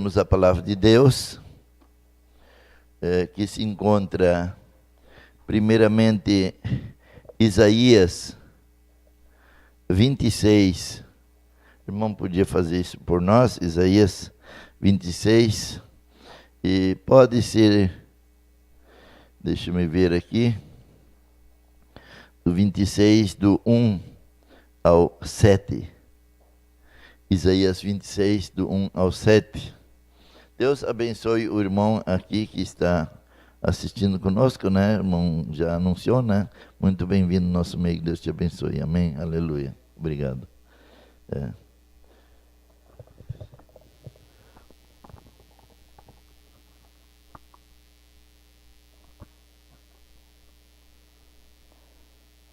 Temos a palavra de Deus, que se encontra, primeiramente, Isaías 26. O irmão podia fazer isso por nós, Isaías 26. E pode ser, deixa-me ver aqui, do 26, do 1 ao 7. Isaías 26, do 1 ao 7. Deus abençoe o irmão aqui que está assistindo conosco, né? O irmão já anunciou, né? Muito bem-vindo no nosso meio, Deus te abençoe. Amém? Aleluia. Obrigado.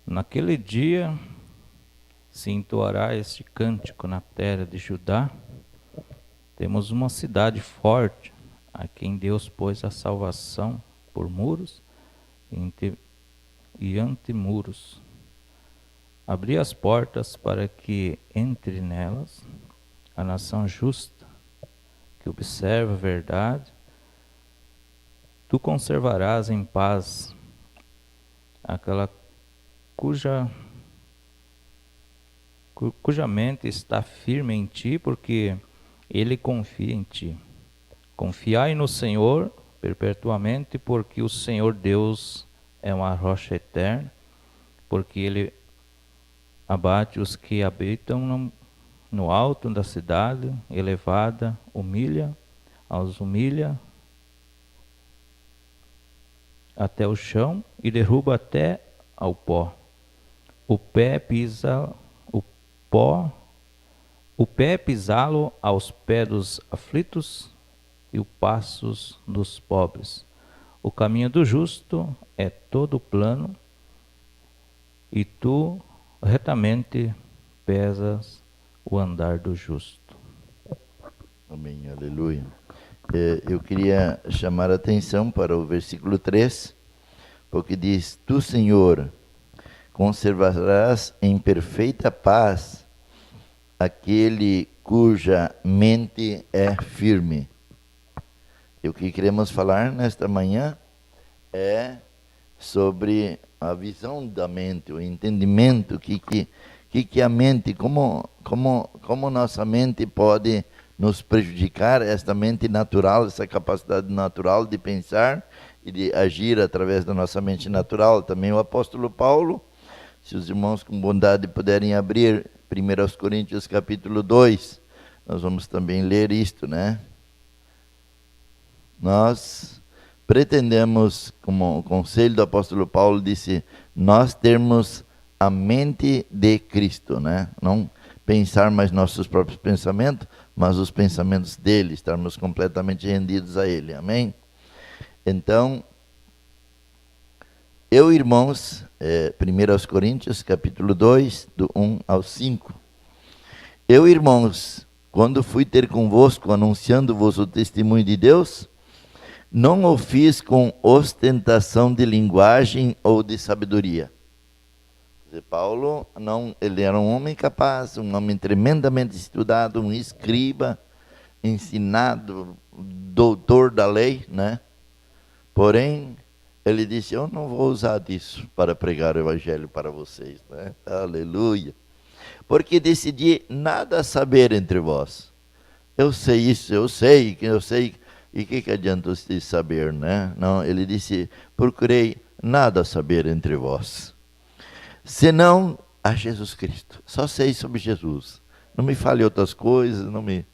Naquele dia se entoará este cântico na terra de Judá. Temos uma cidade forte, a quem Deus pôs a salvação por muros e antemuros. Abri as portas para que entre nelas a nação justa, que observa a verdade. Tu conservarás em paz aquela cuja mente está firme em ti, porque ele confia em ti. Confiai no Senhor perpetuamente, porque o Senhor Deus é uma rocha eterna, porque ele abate os que habitam no alto da cidade elevada, aos humilha até o chão e derruba até ao pó. O pé pisá-lo aos pés dos aflitos e os passos dos pobres. O caminho do justo é todo plano, e tu retamente pesas o andar do justo. Amém, aleluia. Eu queria chamar a atenção para o versículo 3, porque diz: Tu, Senhor, conservarás em perfeita paz aquele cuja mente é firme. E o que queremos falar nesta manhã é sobre a visão da mente, o entendimento, que a mente, como nossa mente pode nos prejudicar, esta mente natural, essa capacidade natural de pensar e de agir através da nossa mente natural. Também o apóstolo Paulo, se os irmãos com bondade puderem abrir 1 Coríntios capítulo 2, nós vamos também ler isto, né? Nós pretendemos, como o conselho do apóstolo Paulo disse, nós termos a mente de Cristo, né? Não pensar mais nossos próprios pensamentos, mas os pensamentos dele, estarmos completamente rendidos a ele, amém? Então, irmãos, 1 Coríntios, capítulo 2, do 1 ao 5. Irmãos, quando fui ter convosco, anunciando-vos o testemunho de Deus, não o fiz com ostentação de linguagem ou de sabedoria. Paulo, ele era um homem capaz, um homem tremendamente estudado, um escriba, ensinado, doutor da lei, né? Porém, ele disse: eu não vou usar disso para pregar o evangelho para vocês, né? Aleluia. Porque decidi nada saber entre vós. Eu sei isso, eu sei. E que adianta você saber, né? Não, ele disse: procurei nada saber entre vós, senão a Jesus Cristo. Só sei sobre Jesus. Não me fale outras coisas, não me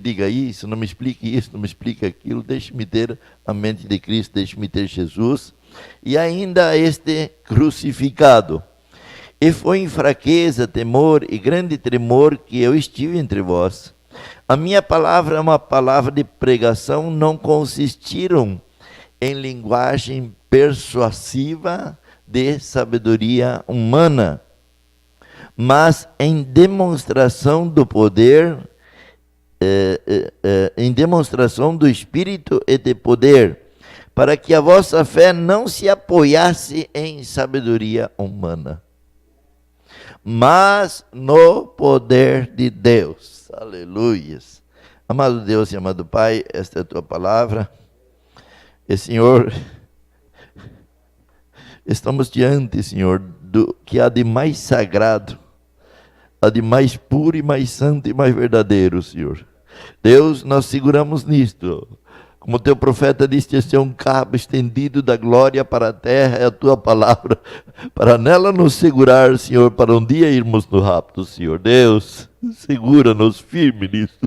diga isso, não me explique isso, não me explique aquilo. Deixe-me ter a mente de Cristo, deixe-me ter Jesus. E ainda este crucificado. E foi em fraqueza, temor e grande tremor que eu estive entre vós. A minha palavra é uma palavra de pregação, não consistiram em linguagem persuasiva de sabedoria humana, mas em demonstração do poder, em demonstração do Espírito e de poder, para que a vossa fé não se apoiasse em sabedoria humana, mas no poder de Deus. Aleluias. Amado Deus e amado Pai, esta é a tua palavra. E, Senhor, estamos diante, Senhor, do que há de mais sagrado, há de mais puro e mais santo e mais verdadeiro, Senhor. Deus, nós seguramos nisto. Como teu profeta disse, este é um cabo estendido da glória para a terra, é a tua palavra, para nela nos segurar, Senhor, para um dia irmos no rapto, Senhor. Deus, segura-nos firme nisso,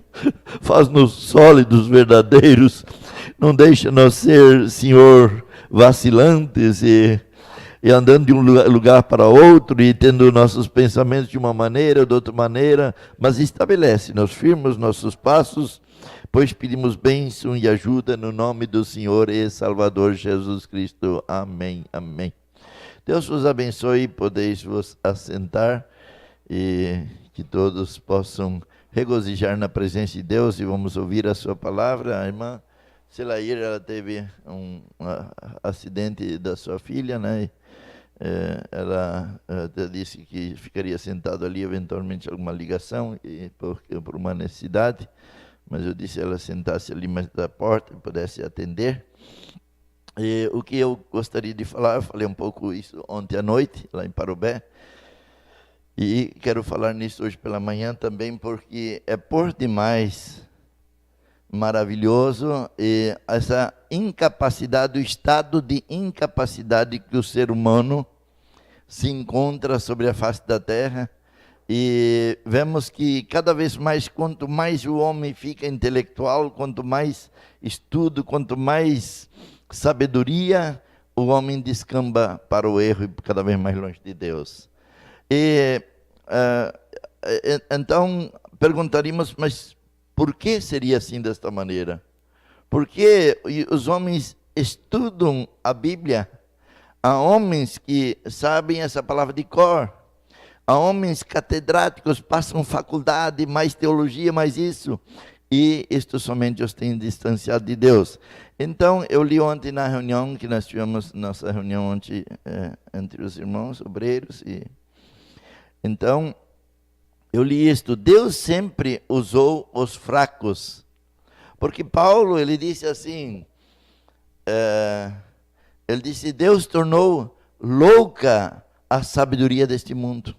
faz-nos sólidos, verdadeiros, não deixa-nos ser, Senhor, vacilantes e andando de um lugar para outro e tendo nossos pensamentos de uma maneira ou de outra maneira, mas estabelece-nos firmes nossos passos, pois pedimos bênção e ajuda no nome do Senhor e Salvador Jesus Cristo. Amém, amém. Deus vos abençoe, podeis vos assentar e que todos possam regozijar na presença de Deus e vamos ouvir a sua palavra. A irmã Selair, ela teve um acidente da sua filha, né? Ela até disse que ficaria sentado ali, eventualmente alguma ligação, e por uma necessidade. Mas eu disse ela sentasse ali mais da porta e pudesse atender. E o que eu gostaria de falar, eu falei um pouco isso ontem à noite, lá em Parobé, e quero falar nisso hoje pela manhã também, porque é por demais maravilhoso e essa incapacidade, o estado de incapacidade que o ser humano se encontra sobre a face da terra. E vemos que cada vez mais, quanto mais o homem fica intelectual, quanto mais estudo, quanto mais sabedoria, o homem descamba para o erro e cada vez mais longe de Deus. E então perguntaríamos, mas por que seria assim desta maneira? Porque os homens estudam a Bíblia, há homens que sabem essa palavra de cor, há homens catedráticos, passam faculdade, mais teologia, mais isso, e isto somente os tem distanciado de Deus. Então, eu li ontem na reunião, que nós tivemos nossa reunião ontem entre os irmãos obreiros, e então, eu li isto, Deus sempre usou os fracos, porque Paulo, ele disse assim, ele disse, Deus tornou louca a sabedoria deste mundo.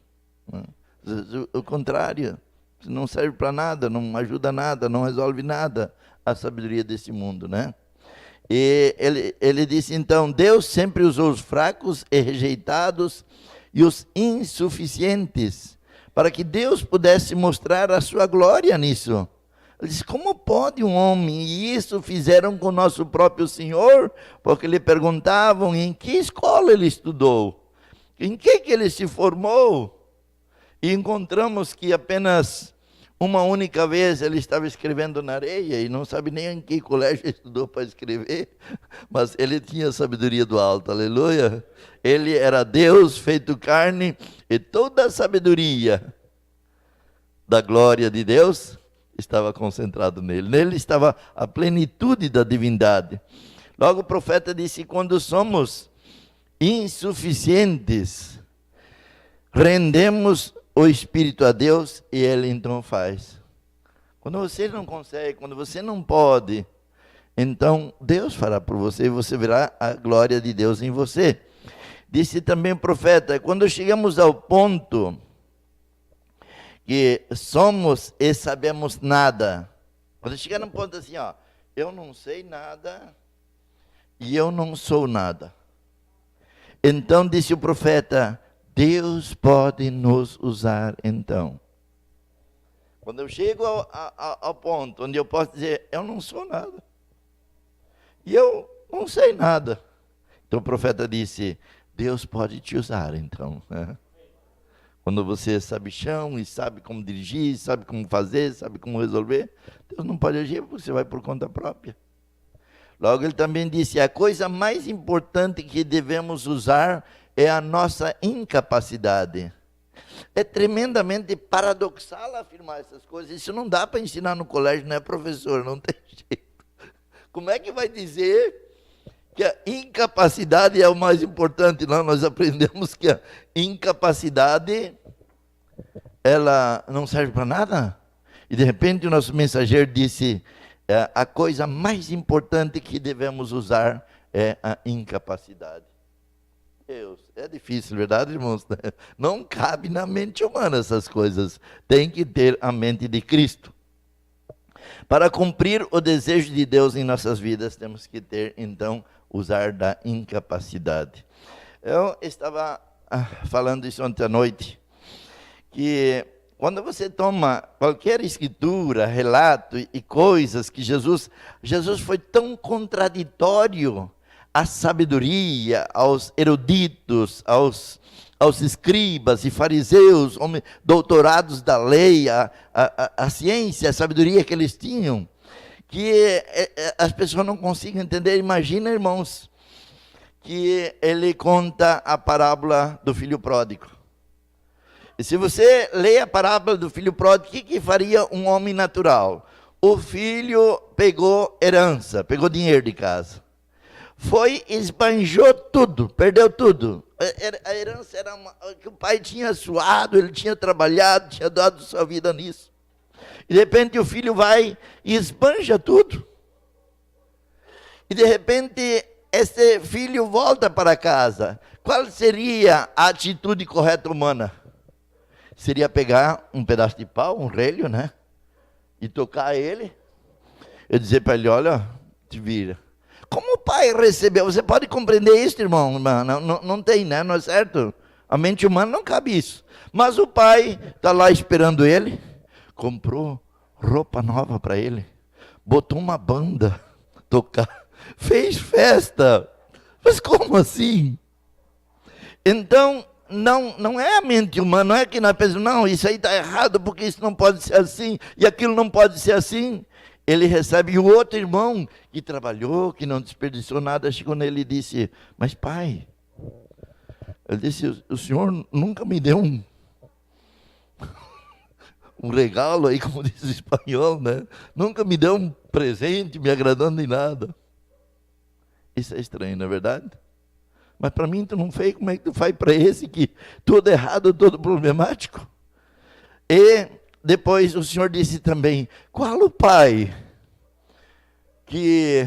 O contrário, não serve para nada, não ajuda nada, não resolve nada a sabedoria desse mundo, né? E ele disse então, Deus sempre usou os fracos e rejeitados e os insuficientes, para que Deus pudesse mostrar a sua glória nisso. Ele disse, como pode um homem, e isso fizeram com o nosso próprio Senhor, porque lhe perguntavam em que escola ele estudou, em que ele se formou. E encontramos que apenas uma única vez ele estava escrevendo na areia e não sabe nem em que colégio estudou para escrever, mas ele tinha a sabedoria do alto, aleluia. Ele era Deus feito carne e toda a sabedoria da glória de Deus estava concentrado nele. Nele estava a plenitude da divindade. Logo o profeta disse, quando somos insuficientes, rendemos o Espírito a Deus e Ele então faz. Quando você não consegue, quando você não pode, então Deus fará por você e você verá a glória de Deus em você. Disse também o profeta, quando chegamos ao ponto que somos e sabemos nada, quando chegar num ponto assim, ó, eu não sei nada e eu não sou nada. Então disse o profeta, Deus pode nos usar então. Quando eu chego ao ponto onde eu posso dizer, eu não sou nada. E eu não sei nada. Então o profeta disse, Deus pode te usar então. Quando você sabe chão e sabe como dirigir, sabe como fazer, sabe como resolver, Deus não pode agir porque você vai por conta própria. Logo ele também disse, a coisa mais importante que devemos usar é a nossa incapacidade. É tremendamente paradoxal afirmar essas coisas. Isso não dá para ensinar no colégio, não é professor, não tem jeito. Como é que vai dizer que a incapacidade é o mais importante? Não, nós aprendemos que a incapacidade, ela não serve para nada. E de repente o nosso mensageiro disse, a coisa mais importante que devemos usar é a incapacidade. Deus, é difícil, verdade, irmãos? Não cabe na mente humana essas coisas. Tem que ter a mente de Cristo. Para cumprir o desejo de Deus em nossas vidas, temos que ter, então, usar da incapacidade. Eu estava falando isso ontem à noite, que quando você toma qualquer escritura, relato e coisas que Jesus foi tão contraditório à sabedoria, aos eruditos, aos escribas e fariseus, doutorados da lei, a ciência, a sabedoria que eles tinham, que as pessoas não conseguem entender. Imagina, irmãos, que ele conta a parábola do filho pródigo. E se você lê a parábola do filho pródigo, o que faria um homem natural? O filho pegou herança, pegou dinheiro de casa. Foi, esbanjou tudo, perdeu tudo. A herança era que o pai tinha suado, ele tinha trabalhado, tinha dado sua vida nisso. E de repente o filho vai e esbanja tudo. E de repente esse filho volta para casa. Qual seria a atitude correta humana? Seria pegar um pedaço de pau, um relho, né? E tocar ele. E dizer para ele, olha, te vira. Como o pai recebeu? Você pode compreender isso, irmão? Não tem, né? Não é certo? A mente humana não cabe isso. Mas o pai está lá esperando ele, comprou roupa nova para ele, botou uma banda tocar, fez festa. Mas como assim? Então, não é a mente humana, não é que nós pensamos, não, isso aí está errado, porque isso não pode ser assim, e aquilo não pode ser assim. Ele recebe o outro irmão que trabalhou, que não desperdiçou nada, chegou nele e disse, mas pai, ele disse, o senhor nunca me deu um regalo aí, como diz o espanhol, né? Nunca me deu um presente me agradando em nada. Isso é estranho, não é verdade? Mas para mim tu não fez, como é que tu faz para esse que tudo errado, todo problemático? E depois o Senhor disse também, qual o pai que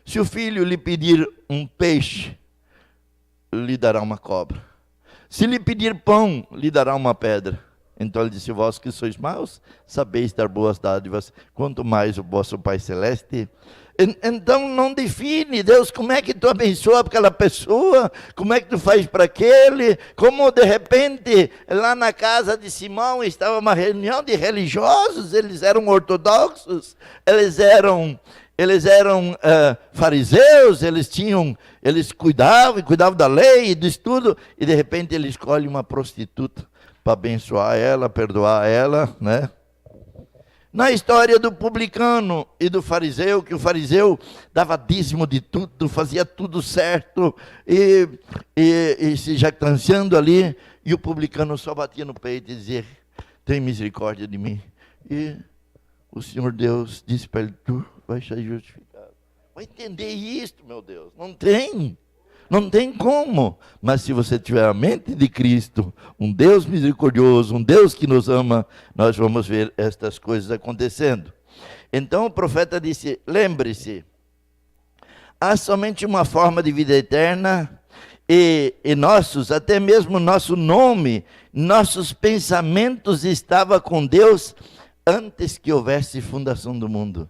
se o filho lhe pedir um peixe, lhe dará uma cobra? Se lhe pedir pão, lhe dará uma pedra? Então ele disse, vós que sois maus, sabeis dar boas dádivas, quanto mais o vosso Pai Celeste. Então não define, Deus, como é que tu abençoa aquela pessoa, como é que tu faz para aquele, como de repente, lá na casa de Simão estava uma reunião de religiosos, eles eram ortodoxos, eles eram fariseus, eles cuidavam da lei e disso tudo, e de repente ele escolhe uma prostituta para abençoar ela, perdoar ela, né? Na história do publicano e do fariseu, que o fariseu dava dízimo de tudo, fazia tudo certo, e se jactanciando ali, e o publicano só batia no peito e dizia, tem misericórdia de mim. E o Senhor Deus disse para ele, tu vai ser justificado. Vai entender isto, meu Deus? Não tem como. Mas se você tiver a mente de Cristo, um Deus misericordioso, um Deus que nos ama, nós vamos ver estas coisas acontecendo. Então o profeta disse, lembre-se, há somente uma forma de vida eterna, e até mesmo nosso nome, nossos pensamentos estavam com Deus antes que houvesse fundação do mundo.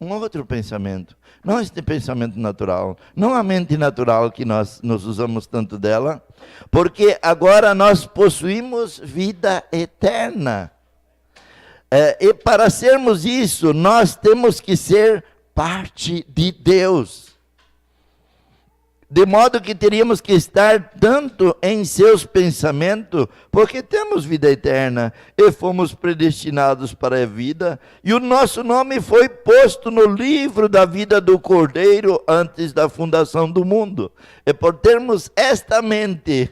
Um outro pensamento, não este pensamento natural, não a mente natural que nós usamos tanto dela, porque agora nós possuímos vida eterna. E para sermos isso, nós temos que ser parte de Deus. De modo que teríamos que estar tanto em seus pensamentos, porque temos vida eterna e fomos predestinados para a vida, e o nosso nome foi posto no livro da vida do Cordeiro antes da fundação do mundo. E por termos esta mente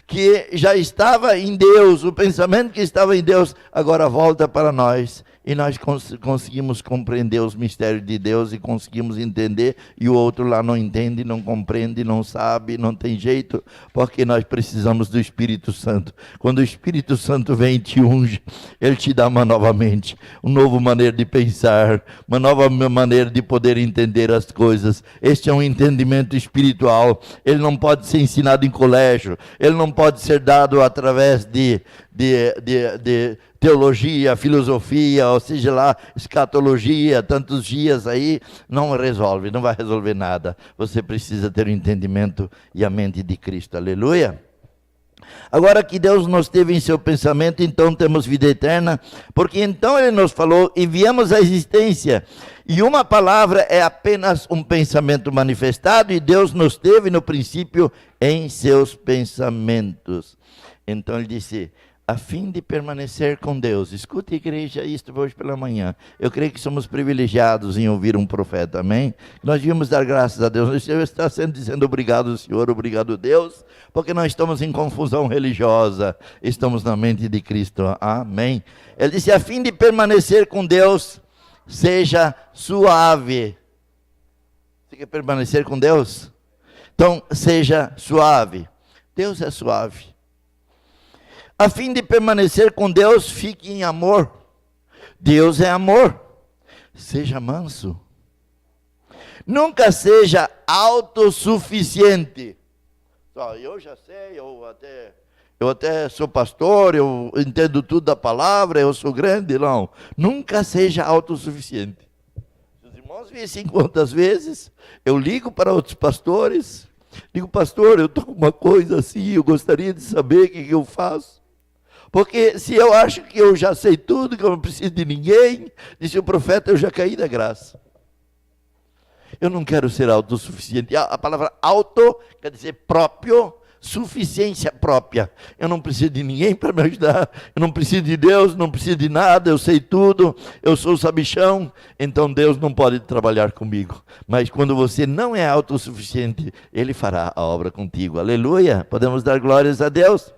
que já estava em Deus, o pensamento que estava em Deus, agora volta para nós, e nós conseguimos compreender os mistérios de Deus e conseguimos entender, e o outro lá não entende, não compreende, não sabe, não tem jeito, porque nós precisamos do Espírito Santo. Quando o Espírito Santo vem e te unge, ele te dá uma nova mente, uma nova maneira de pensar, uma nova maneira de poder entender as coisas. Este é um entendimento espiritual, ele não pode ser ensinado em colégio, ele não pode ser dado através de teologia, filosofia, ou seja lá, escatologia, tantos dias aí, não resolve, não vai resolver nada. Você precisa ter o entendimento e a mente de Cristo, aleluia. Agora que Deus nos teve em seu pensamento, então temos vida eterna, porque então Ele nos falou e viemos à existência. E uma palavra é apenas um pensamento manifestado, e Deus nos teve no princípio em seus pensamentos. Então Ele disse, a fim de permanecer com Deus. Escute, igreja, isto hoje pela manhã. Eu creio que somos privilegiados em ouvir um profeta, amém? Nós devíamos dar graças a Deus. O Senhor está sempre dizendo obrigado, Senhor, obrigado, Deus, porque nós estamos em confusão religiosa, estamos na mente de Cristo, amém? Ele disse, a fim de permanecer com Deus, seja suave. Você quer permanecer com Deus? Então, seja suave. Deus é suave. A fim de permanecer com Deus, fique em amor. Deus é amor. Seja manso. Nunca seja autossuficiente. Eu já sei, eu até sou pastor, eu entendo tudo da palavra, eu sou grande. Não. Nunca seja autossuficiente. Se os irmãos vissem quantas vezes eu ligo para outros pastores, digo, pastor, eu estou com uma coisa assim, eu gostaria de saber o que eu faço. Porque se eu acho que eu já sei tudo, que eu não preciso de ninguém, disse o profeta, eu já caí da graça. Eu não quero ser autossuficiente. A palavra auto quer dizer próprio, suficiência própria. Eu não preciso de ninguém para me ajudar, eu não preciso de Deus, não preciso de nada, eu sei tudo, eu sou sabichão, então Deus não pode trabalhar comigo. Mas quando você não é autossuficiente, Ele fará a obra contigo. Aleluia! Podemos dar glórias a Deus?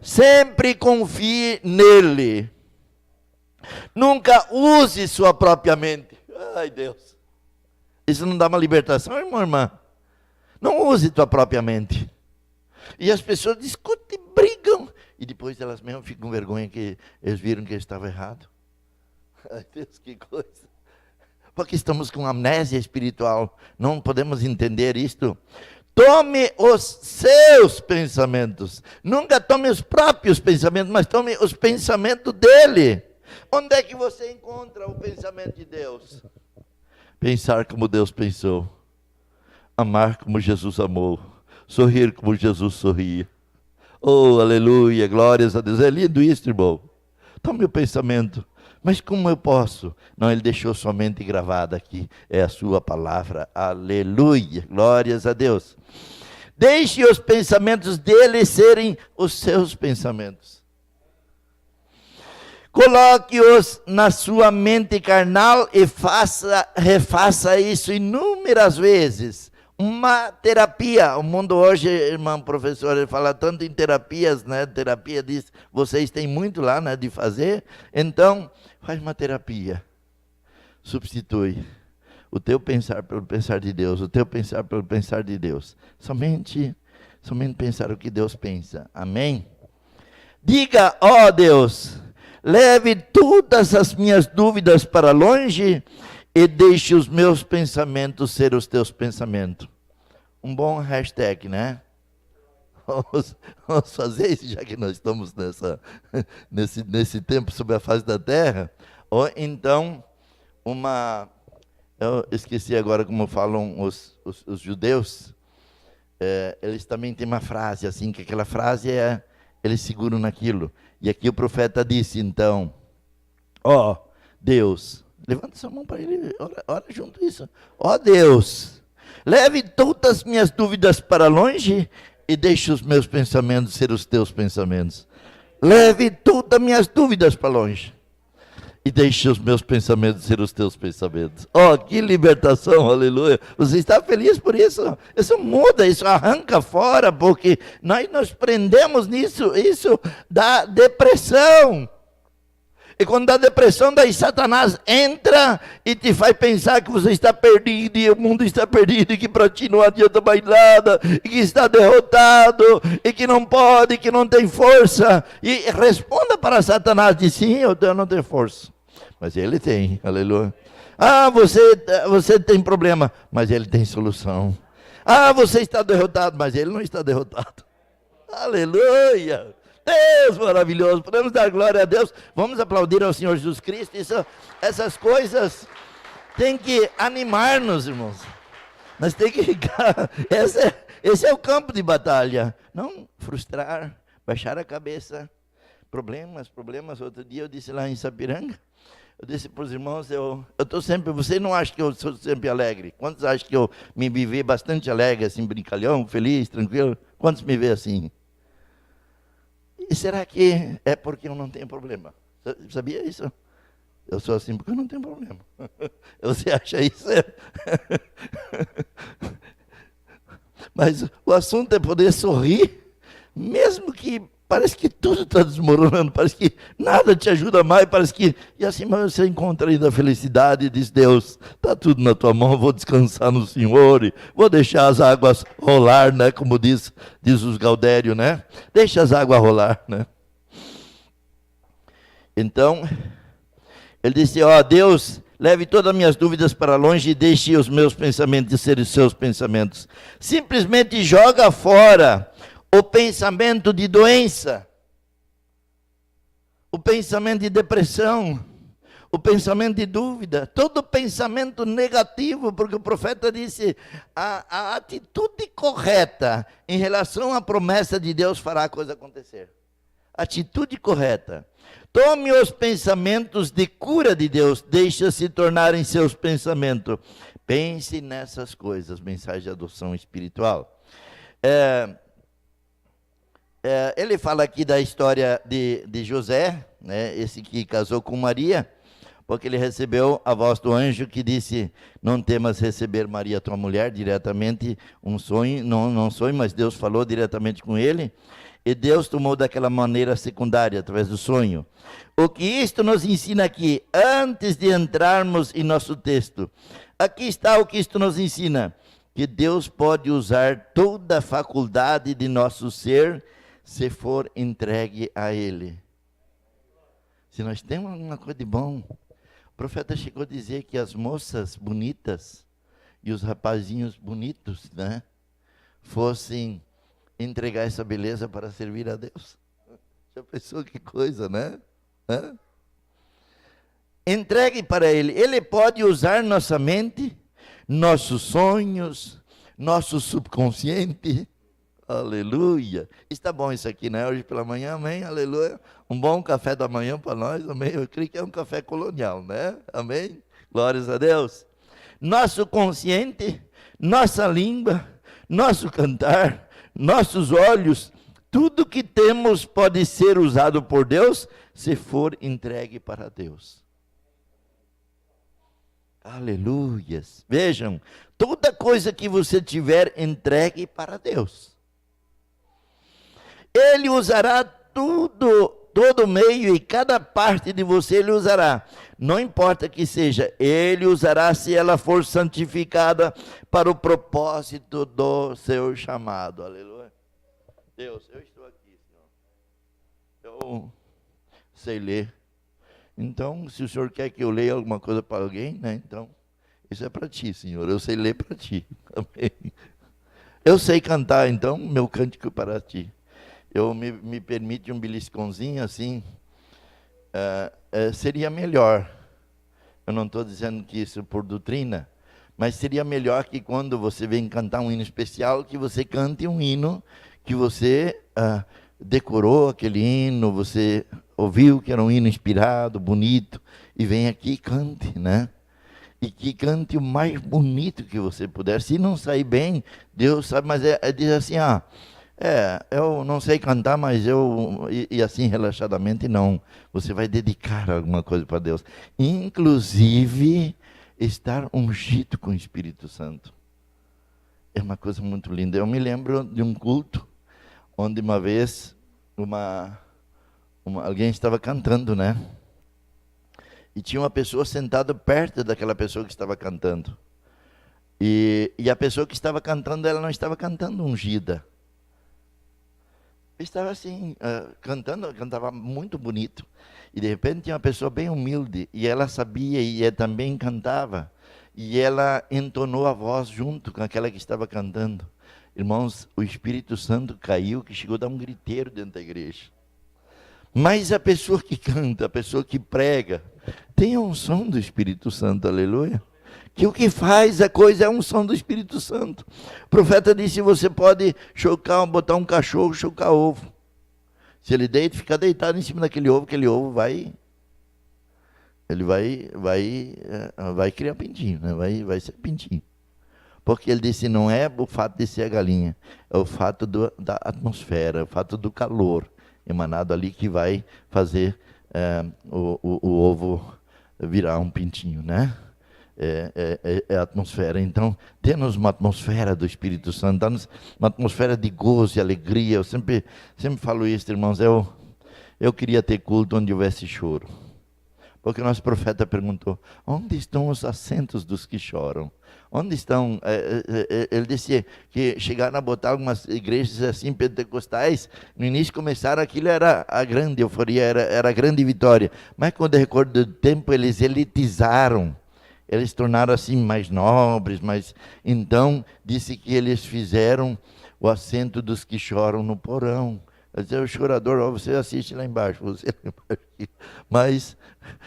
Sempre confie nele. Nunca use sua própria mente. Ai, Deus. Isso não dá uma libertação, irmã? Não use tua própria mente. E as pessoas discutem, brigam. E depois elas mesmas ficam com vergonha que eles viram que estava errado. Ai, Deus, que coisa. Porque estamos com amnésia espiritual. Não podemos entender isto. Tome os seus pensamentos. Nunca tome os próprios pensamentos, mas tome os pensamentos dele. Onde é que você encontra o pensamento de Deus? Pensar como Deus pensou. Amar como Jesus amou. Sorrir como Jesus sorria. Oh, aleluia, glórias a Deus. É lindo isso, irmão. Tome o pensamento. Mas como eu posso? Não, ele deixou somente gravada aqui. É a sua palavra. Aleluia. Glórias a Deus. Deixe os pensamentos dele serem os seus pensamentos. Coloque-os na sua mente carnal e refaça isso inúmeras vezes. Uma terapia. O mundo hoje, irmão professor, ele fala tanto em terapias, né? Terapia diz, vocês têm muito lá, né, de fazer. Então, faz uma terapia. Substitui o teu pensar pelo pensar de Deus, o teu pensar pelo pensar de Deus. Somente pensar o que Deus pensa. Amém? Diga, ó Deus, leve todas as minhas dúvidas para longe e deixe os meus pensamentos ser os teus pensamentos. Um bom hashtag, né? Vamos fazer isso, já que nós estamos nesse tempo sobre a face da terra. Ou então, eu esqueci agora como falam os judeus, eles também têm uma frase assim, que aquela frase eles seguram naquilo. E aqui o profeta disse, então, ó Deus, levanta sua mão para ele, ora junto isso. Ó Deus, leve todas as minhas dúvidas para longe e deixe os meus pensamentos ser os teus pensamentos. Leve todas as minhas dúvidas para longe e deixe os meus pensamentos ser os teus pensamentos. Oh, que libertação, aleluia. Você está feliz por isso? Isso muda, isso arranca fora, porque nós nos prendemos nisso, isso dá depressão. E quando dá depressão, daí Satanás entra e te faz pensar que você está perdido, e o mundo está perdido, e que para ti não adianta mais nada, e que está derrotado, e que não pode, que não tem força. E responda para Satanás, diz, sim, eu não tenho força. Mas ele tem, aleluia. Ah, você tem problema, mas ele tem solução. Ah, você está derrotado, mas ele não está derrotado. Aleluia! Deus maravilhoso, podemos dar glória a Deus. Vamos aplaudir ao Senhor Jesus Cristo. Essas coisas têm que animar-nos, irmãos. Nós temos que ficar. Esse é o campo de batalha. Não frustrar, baixar a cabeça. Problemas. Outro dia eu disse lá em Sapiranga. Eu disse para os irmãos, eu estou sempre, você não acha que eu sou sempre alegre? Quantos acham que eu me vivi bastante alegre, assim, brincalhão, feliz, tranquilo? Quantos me vê assim? E será que é porque eu não tenho problema? Sabia isso? Eu sou assim porque eu não tenho problema. Você acha isso? Mas o assunto é poder sorrir, mesmo que parece que tudo está desmoronando, parece que nada te ajuda mais, parece que... E assim você encontra ainda a felicidade e diz, Deus, está tudo na tua mão, vou descansar no Senhor, e vou deixar as águas rolar, né? Como diz os Gaudério, né? Deixa as águas rolar, né? Então, ele disse, ó, Deus, leve todas as minhas dúvidas para longe e deixe os meus pensamentos serem os seus pensamentos. Simplesmente joga fora o pensamento de doença, o pensamento de depressão, o pensamento de dúvida, todo pensamento negativo, porque o profeta disse, a atitude correta em relação à promessa de Deus fará a coisa acontecer. Atitude correta. Tome os pensamentos de cura de Deus, deixa-se tornarem seus pensamentos. Pense nessas coisas, mensagem de adoção espiritual. Ele fala aqui da história de José, né, esse que casou com Maria, porque ele recebeu a voz do anjo que disse, não temas receber Maria, tua mulher, diretamente um sonho, não sonho, mas Deus falou diretamente com ele, e Deus tomou daquela maneira secundária, através do sonho. O que isto nos ensina aqui, antes de entrarmos em nosso texto, aqui está o que isto nos ensina, que Deus pode usar toda a faculdade de nosso ser, se for entregue a Ele. Se nós temos alguma coisa de bom, o profeta chegou a dizer que as moças bonitas e os rapazinhos bonitos, né, fossem entregar essa beleza para servir a Deus. Já pensou que coisa, né? Entregue para Ele. Ele pode usar nossa mente, nossos sonhos, nosso subconsciente. Aleluia. Está bom isso aqui, né? Hoje pela manhã, amém? Aleluia. Um bom café da manhã para nós, amém? Eu creio que é um café colonial, né? Amém? Glórias a Deus. Nosso consciente, nossa língua, nosso cantar, nossos olhos, tudo que temos pode ser usado por Deus, se for entregue para Deus. Aleluias. Vejam, toda coisa que você tiver, entregue para Deus. Ele usará todo meio e cada parte de você Ele usará. Não importa que seja, Ele usará se ela for santificada para o propósito do seu chamado. Aleluia. Deus, eu estou aqui, Senhor. Eu sei ler. Então, se o Senhor quer que eu leia alguma coisa para alguém, né? Então, isso é para ti, Senhor. Eu sei ler para ti. Amém. Eu sei cantar, então, meu cântico para ti. Eu me permite um beliscãozinho assim, seria melhor. Eu não estou dizendo que isso é por doutrina, mas seria melhor que quando você vem cantar um hino especial, que você cante um hino que você decorou aquele hino, você ouviu que era um hino inspirado, bonito, e vem aqui e cante, né? E que cante o mais bonito que você puder. Se não sair bem, Deus sabe, mas diz assim, eu não sei cantar, mas e assim relaxadamente não. Você vai dedicar alguma coisa para Deus. Inclusive, estar ungido com o Espírito Santo. É uma coisa muito linda. Eu me lembro de um culto, onde uma vez, alguém estava cantando, né? e tinha uma pessoa sentada perto daquela pessoa que estava cantando. E a pessoa que estava cantando, ela não estava cantando ungida. Estava assim, cantava muito bonito. E de repente tinha uma pessoa bem humilde, e ela sabia e ela também cantava. E ela entonou a voz junto com aquela que estava cantando. Irmãos, o Espírito Santo caiu, que chegou a dar um griteiro dentro da igreja. Mas a pessoa que canta, a pessoa que prega, tem a unção do Espírito Santo, aleluia. Que o que faz a coisa é a unção do Espírito Santo. O profeta disse, você pode botar um cachorro, chocar ovo. Se ele deita, ficar deitado em cima daquele ovo, aquele ovo vai criar pintinho, né? vai ser pintinho. Porque ele disse, não é o fato de ser a galinha, é o fato da atmosfera, o fato do calor emanado ali que vai fazer o ovo virar um pintinho, né? É a atmosfera. Então, temos uma atmosfera do Espírito Santo, dá-nos uma atmosfera de gozo e alegria. Eu sempre falo isso, irmãos, eu queria ter culto onde houvesse choro. Porque o nosso profeta perguntou, onde estão os assentos dos que choram? Onde estão? Ele disse que chegaram a botar algumas igrejas assim, pentecostais, no início começaram, aquilo era a grande euforia, era a grande vitória. Mas com o decorrer do tempo, eles elitizaram. Eles tornaram assim mais nobres, então disse que eles fizeram o assento dos que choram no porão. Eu disse, o chorador, você assiste lá embaixo, você lá embaixo. Mas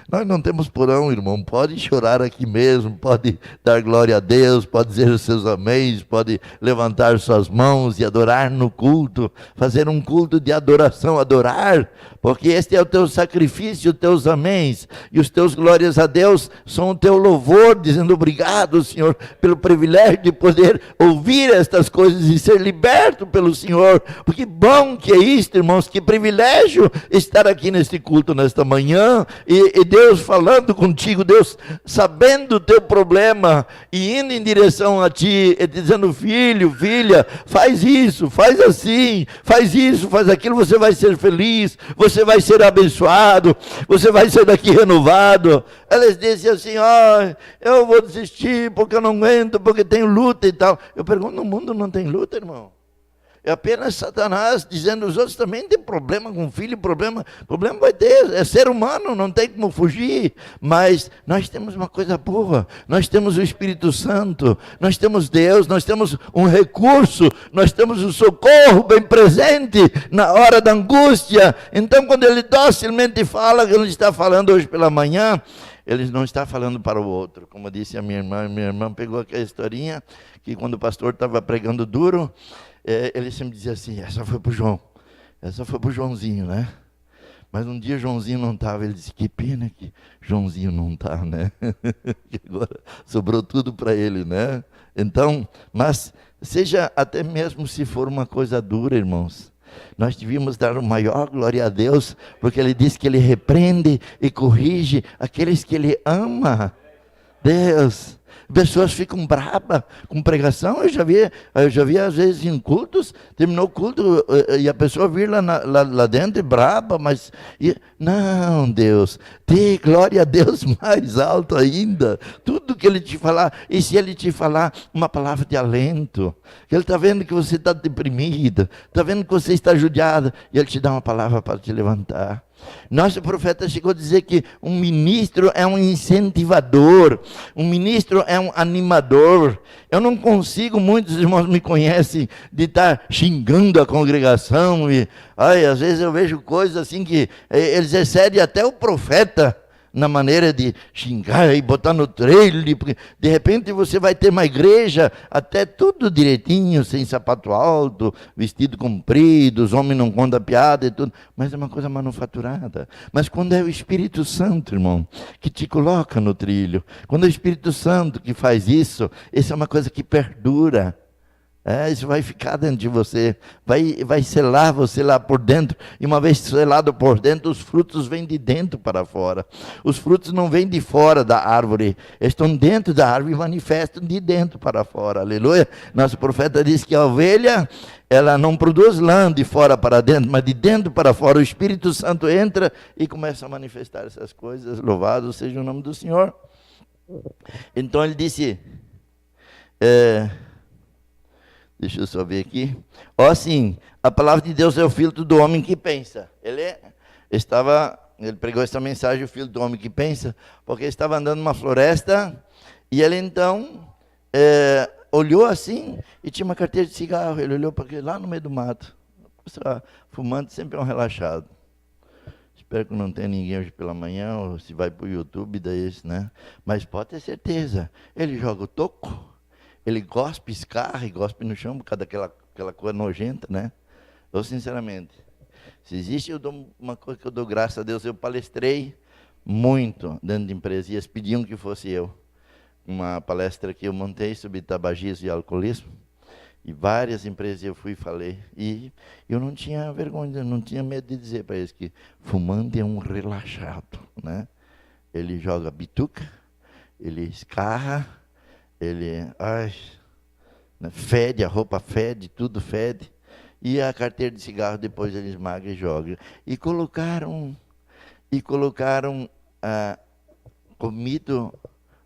nós não temos porão, irmão. Pode chorar aqui mesmo, pode dar glória a Deus, pode dizer os seus améns, pode levantar suas mãos e adorar no culto, fazer um culto de adoração, adorar, porque este é o teu sacrifício, os teus améns e os teus glórias a Deus são o teu louvor, dizendo obrigado, Senhor, pelo privilégio de poder ouvir estas coisas e ser liberto pelo Senhor. Porque bom que é isto, irmãos, que privilégio estar aqui neste culto nesta manhã e Deus falando contigo, Deus sabendo o teu problema e indo em direção a ti, e dizendo, filho, filha, faz isso, faz assim, faz isso, faz aquilo, você vai ser feliz, você vai ser abençoado, você vai ser daqui renovado. Elas dizem assim, eu vou desistir porque eu não aguento, porque tenho luta e tal. Eu pergunto, no mundo não tem luta, irmão? É apenas Satanás dizendo, os outros também têm problema com o filho, problema vai ter, é ser humano, não tem como fugir. Mas nós temos uma coisa boa, nós temos o Espírito Santo, nós temos Deus, nós temos um recurso, nós temos o socorro bem presente na hora da angústia. Então quando ele docilmente fala, que ele está falando hoje pela manhã, ele não está falando para o outro. Como disse a minha irmã pegou aquela historinha, que quando o pastor estava pregando duro, ele sempre dizia assim, essa foi para o João, essa foi para o Joãozinho, né? Mas um dia Joãozinho não estava, ele disse, que pena que Joãozinho não está, né? Agora sobrou tudo para ele, né? Então, mas seja até mesmo se for uma coisa dura, irmãos, nós devíamos dar o maior glória a Deus, porque ele diz que ele repreende e corrige aqueles que ele ama. Deus, pessoas ficam bravas com pregação. Eu já vi às vezes em cultos, terminou o culto e a pessoa vir lá dentro brava, mas não, Deus, dê glória a Deus mais alto ainda. Tudo que ele te falar, e se ele te falar uma palavra de alento, que ele está vendo que você está deprimida, está vendo que você está judiada, e ele te dá uma palavra para te levantar. Nosso profeta chegou a dizer que um ministro é um incentivador, um ministro é um animador. Eu não consigo, muitos irmãos me conhecem, de estar xingando a congregação. Às vezes eu vejo coisas assim que eles excedem até o profeta na maneira de xingar e botar no trailer, porque de repente você vai ter uma igreja até tudo direitinho, sem sapato alto, vestido comprido, os homens não contam piada e tudo, mas é uma coisa manufaturada. Mas quando é o Espírito Santo, irmão, que te coloca no trilho, quando é o Espírito Santo que faz isso, essa é uma coisa que perdura. Isso vai ficar dentro de você, vai selar você lá por dentro, e uma vez selado por dentro, os frutos vêm de dentro para fora. Os frutos não vêm de fora da árvore, estão dentro da árvore e manifestam de dentro para fora, aleluia. Nosso profeta diz que a ovelha, ela não produz lã de fora para dentro, mas de dentro para fora. O Espírito Santo entra e começa a manifestar essas coisas, louvado seja o nome do Senhor. Então ele disse... Deixa eu só ver aqui. Sim, a palavra de Deus é o filtro do homem que pensa. Ele pregou essa mensagem, o filtro do homem que pensa, porque ele estava andando numa floresta, e ele então olhou assim, e tinha uma carteira de cigarro. Ele olhou para lá no meio do mato. Fumante sempre é um relaxado. Espero que não tenha ninguém hoje pela manhã, ou se vai para o YouTube, daí, né? Mas pode ter certeza, ele joga o toco, ele gospe, escarra e gospe no chão por causa daquela coisa nojenta, né? Eu, sinceramente, se existe uma coisa que eu dou graças a Deus, eu palestrei muito dentro de empresas, e eles pediam que fosse eu. Uma palestra que eu montei sobre tabagismo e alcoolismo, e várias empresas eu fui e falei, e eu não tinha vergonha, não tinha medo de dizer para eles que fumante é um relaxado, né? Ele joga bituca, ele escarra, ele fede, a roupa fede, tudo fede, e a carteira de cigarro depois ele esmaga e joga. E colocaram comido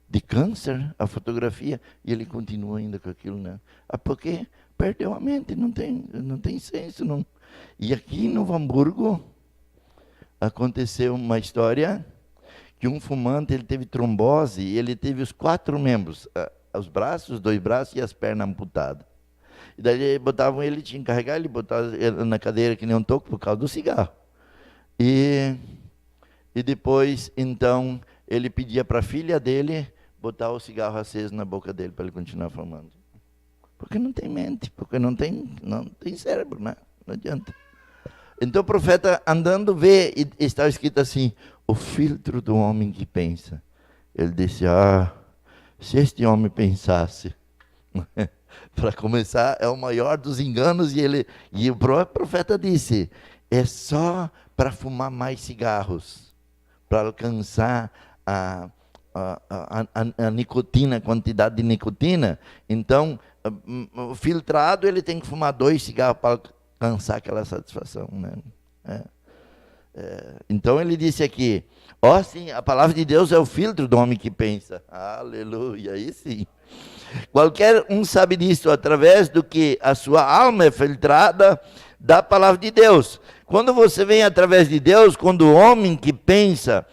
de câncer a fotografia, e ele continua ainda com aquilo, né? Porque perdeu a mente, não tem senso. Não. E aqui no Hamburgo aconteceu uma história que um fumante, ele teve trombose, e ele teve os 4 membros, os braços, os 2 braços e as pernas amputadas. E daí botavam ele, tinha que carregar, ele botava ele na cadeira que nem um toco por causa do cigarro. E depois, então, ele pedia para a filha dele botar o cigarro aceso na boca dele para ele continuar fumando. Porque não tem mente, porque não tem cérebro, né? Não adianta. Então o profeta andando vê, e está escrito assim, o filtro do homem que pensa. Ele disse, se este homem pensasse, para começar, é o maior dos enganos, e o profeta disse, é só para fumar mais cigarros, para alcançar a nicotina, a quantidade de nicotina. Então, o filtrado, ele tem que fumar 2 cigarros para alcançar aquela satisfação, né? Então ele disse aqui, sim, a palavra de Deus é o filtro do homem que pensa. Aleluia, aí sim. Qualquer um sabe disso, através do que a sua alma é filtrada da palavra de Deus. Quando você vem através de Deus, quando o homem que pensa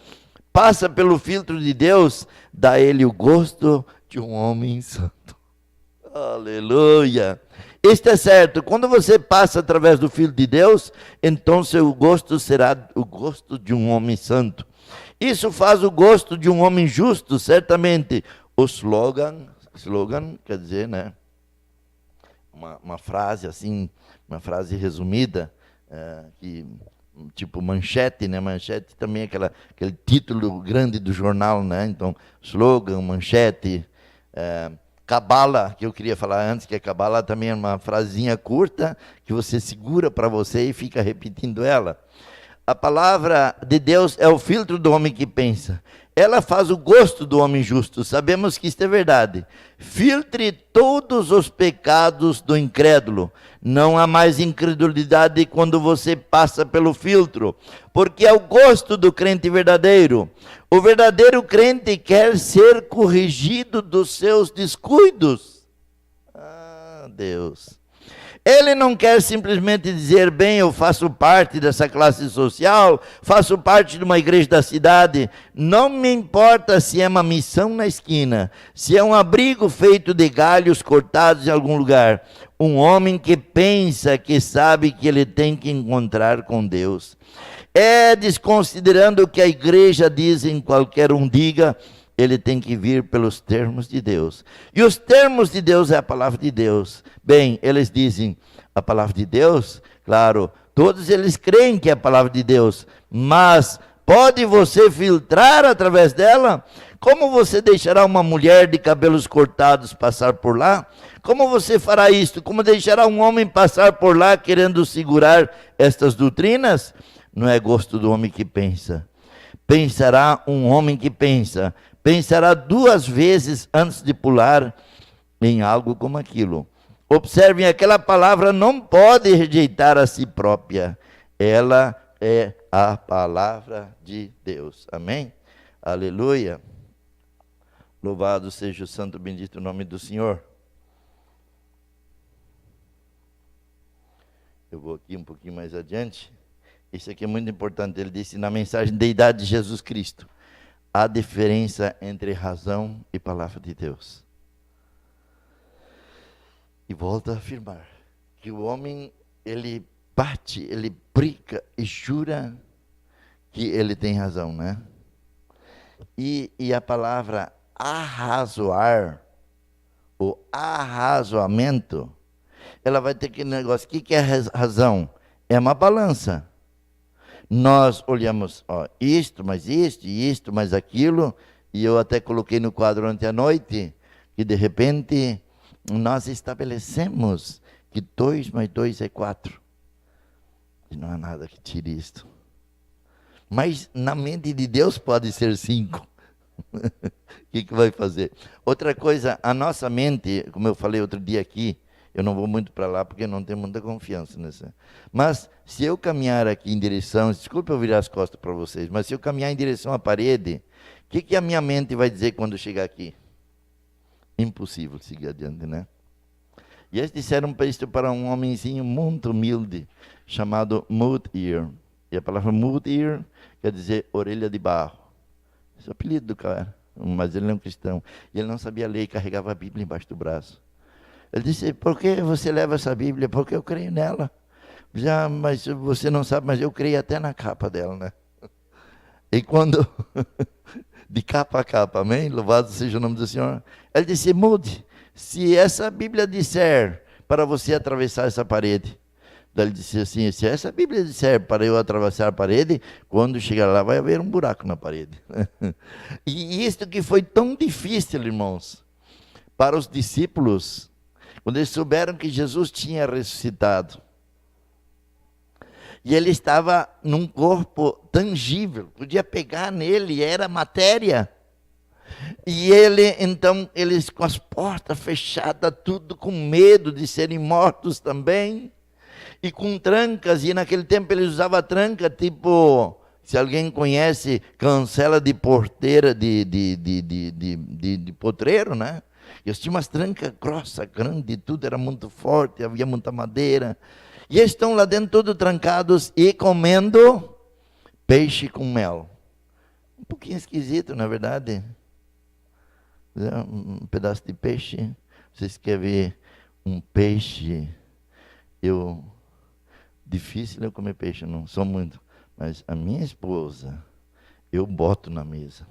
passa pelo filtro de Deus, dá ele o gosto de um homem santo. Aleluia. Isto é certo, quando você passa através do Filho de Deus, então seu gosto será o gosto de um homem santo. Isso faz o gosto de um homem justo, certamente. O slogan quer dizer, né? Uma frase assim, uma frase resumida, que tipo manchete, né? Manchete também é aquele título grande do jornal, né? Então, slogan, manchete, cabala, que eu queria falar antes, que a cabala também é uma frasinha curta, que você segura para você e fica repetindo ela. A palavra de Deus é o filtro do homem que pensa. Ela faz o gosto do homem justo. Sabemos que isto é verdade. Filtre todos os pecados do incrédulo. Não há mais incredulidade quando você passa pelo filtro, porque é o gosto do crente verdadeiro. O verdadeiro crente quer ser corrigido dos seus descuidos. Deus. Ele não quer simplesmente dizer, bem, eu faço parte dessa classe social, faço parte de uma igreja da cidade. Não me importa se é uma missão na esquina, se é um abrigo feito de galhos cortados em algum lugar. Um homem que pensa, que sabe que ele tem que encontrar com Deus. Desconsiderando o que a igreja diz, em qualquer um diga, ele tem que vir pelos termos de Deus. E os termos de Deus é a palavra de Deus. Bem, eles dizem a palavra de Deus, claro, todos eles creem que é a palavra de Deus, mas Pode você filtrar através dela? Como você deixará uma mulher de cabelos cortados passar por lá? Como você fará isto? Como deixará um homem passar por lá querendo segurar estas doutrinas? Não é gosto do homem que pensa. Pensará um homem que pensa. Pensará 2 vezes antes de pular em algo como aquilo. Observem, aquela palavra não pode rejeitar a si própria. Ela é a palavra de Deus. Amém? Aleluia. Louvado seja o santo bendito nome do Senhor. Eu vou aqui um pouquinho mais adiante. Isso aqui é muito importante. Ele disse na mensagem da idade de Jesus Cristo: há diferença entre razão e palavra de Deus. E volta a afirmar que o homem, ele bate, ele briga e jura que ele tem razão, né? E a palavra arrazoar, o arrazoamento, ela vai ter aquele negócio. O que é razão? É uma balança. Nós olhamos, ó, isto, mais aquilo, e eu até coloquei no quadro ontem à noite, que de repente nós estabelecemos que 2 mais 2 é 4. E não há nada que tire isto. Mas na mente de Deus pode ser 5. O que vai fazer? Outra coisa, a nossa mente, como eu falei outro dia aqui, eu não vou muito para lá porque eu não tenho muita confiança nessa. Mas se eu caminhar aqui em direção, desculpe eu virar as costas para vocês, mas se eu caminhar em direção à parede, o que a minha mente vai dizer quando chegar aqui? Impossível seguir adiante, né? E eles disseram isto para um homenzinho muito humilde, chamado Mut-Ir. E a palavra Mut-Ir quer dizer orelha de barro. Esse é o apelido do cara, mas ele não é um cristão. E ele não sabia ler e carregava a Bíblia embaixo do braço. Ele disse: por que você leva essa Bíblia? Porque eu creio nela. Já, mas você não sabe, mas eu creio até na capa dela, né? E quando, de capa a capa, amém? Louvado seja o nome do Senhor. Ele disse: mude, se essa Bíblia disser para você atravessar essa parede. Ele disse assim: se essa Bíblia disser para eu atravessar a parede, quando chegar lá vai haver um buraco na parede. E isto que foi tão difícil, irmãos, para os discípulos, quando eles souberam que Jesus tinha ressuscitado. E ele estava num corpo tangível, podia pegar nele, era matéria. E então, eles com as portas fechadas, tudo com medo de serem mortos também. E com trancas, e naquele tempo eles usavam tranca, tipo, se alguém conhece, cancela de porteira de potreiro, né? Eles tinham umas trancas grossas, grandes, tudo era muito forte, havia muita madeira. E eles estão lá dentro todos trancados e comendo peixe com mel. Um pouquinho esquisito, na verdade. Um pedaço de peixe. Vocês querem ver um peixe? Difícil eu comer peixe, não sou muito. Mas a minha esposa, eu boto na mesa.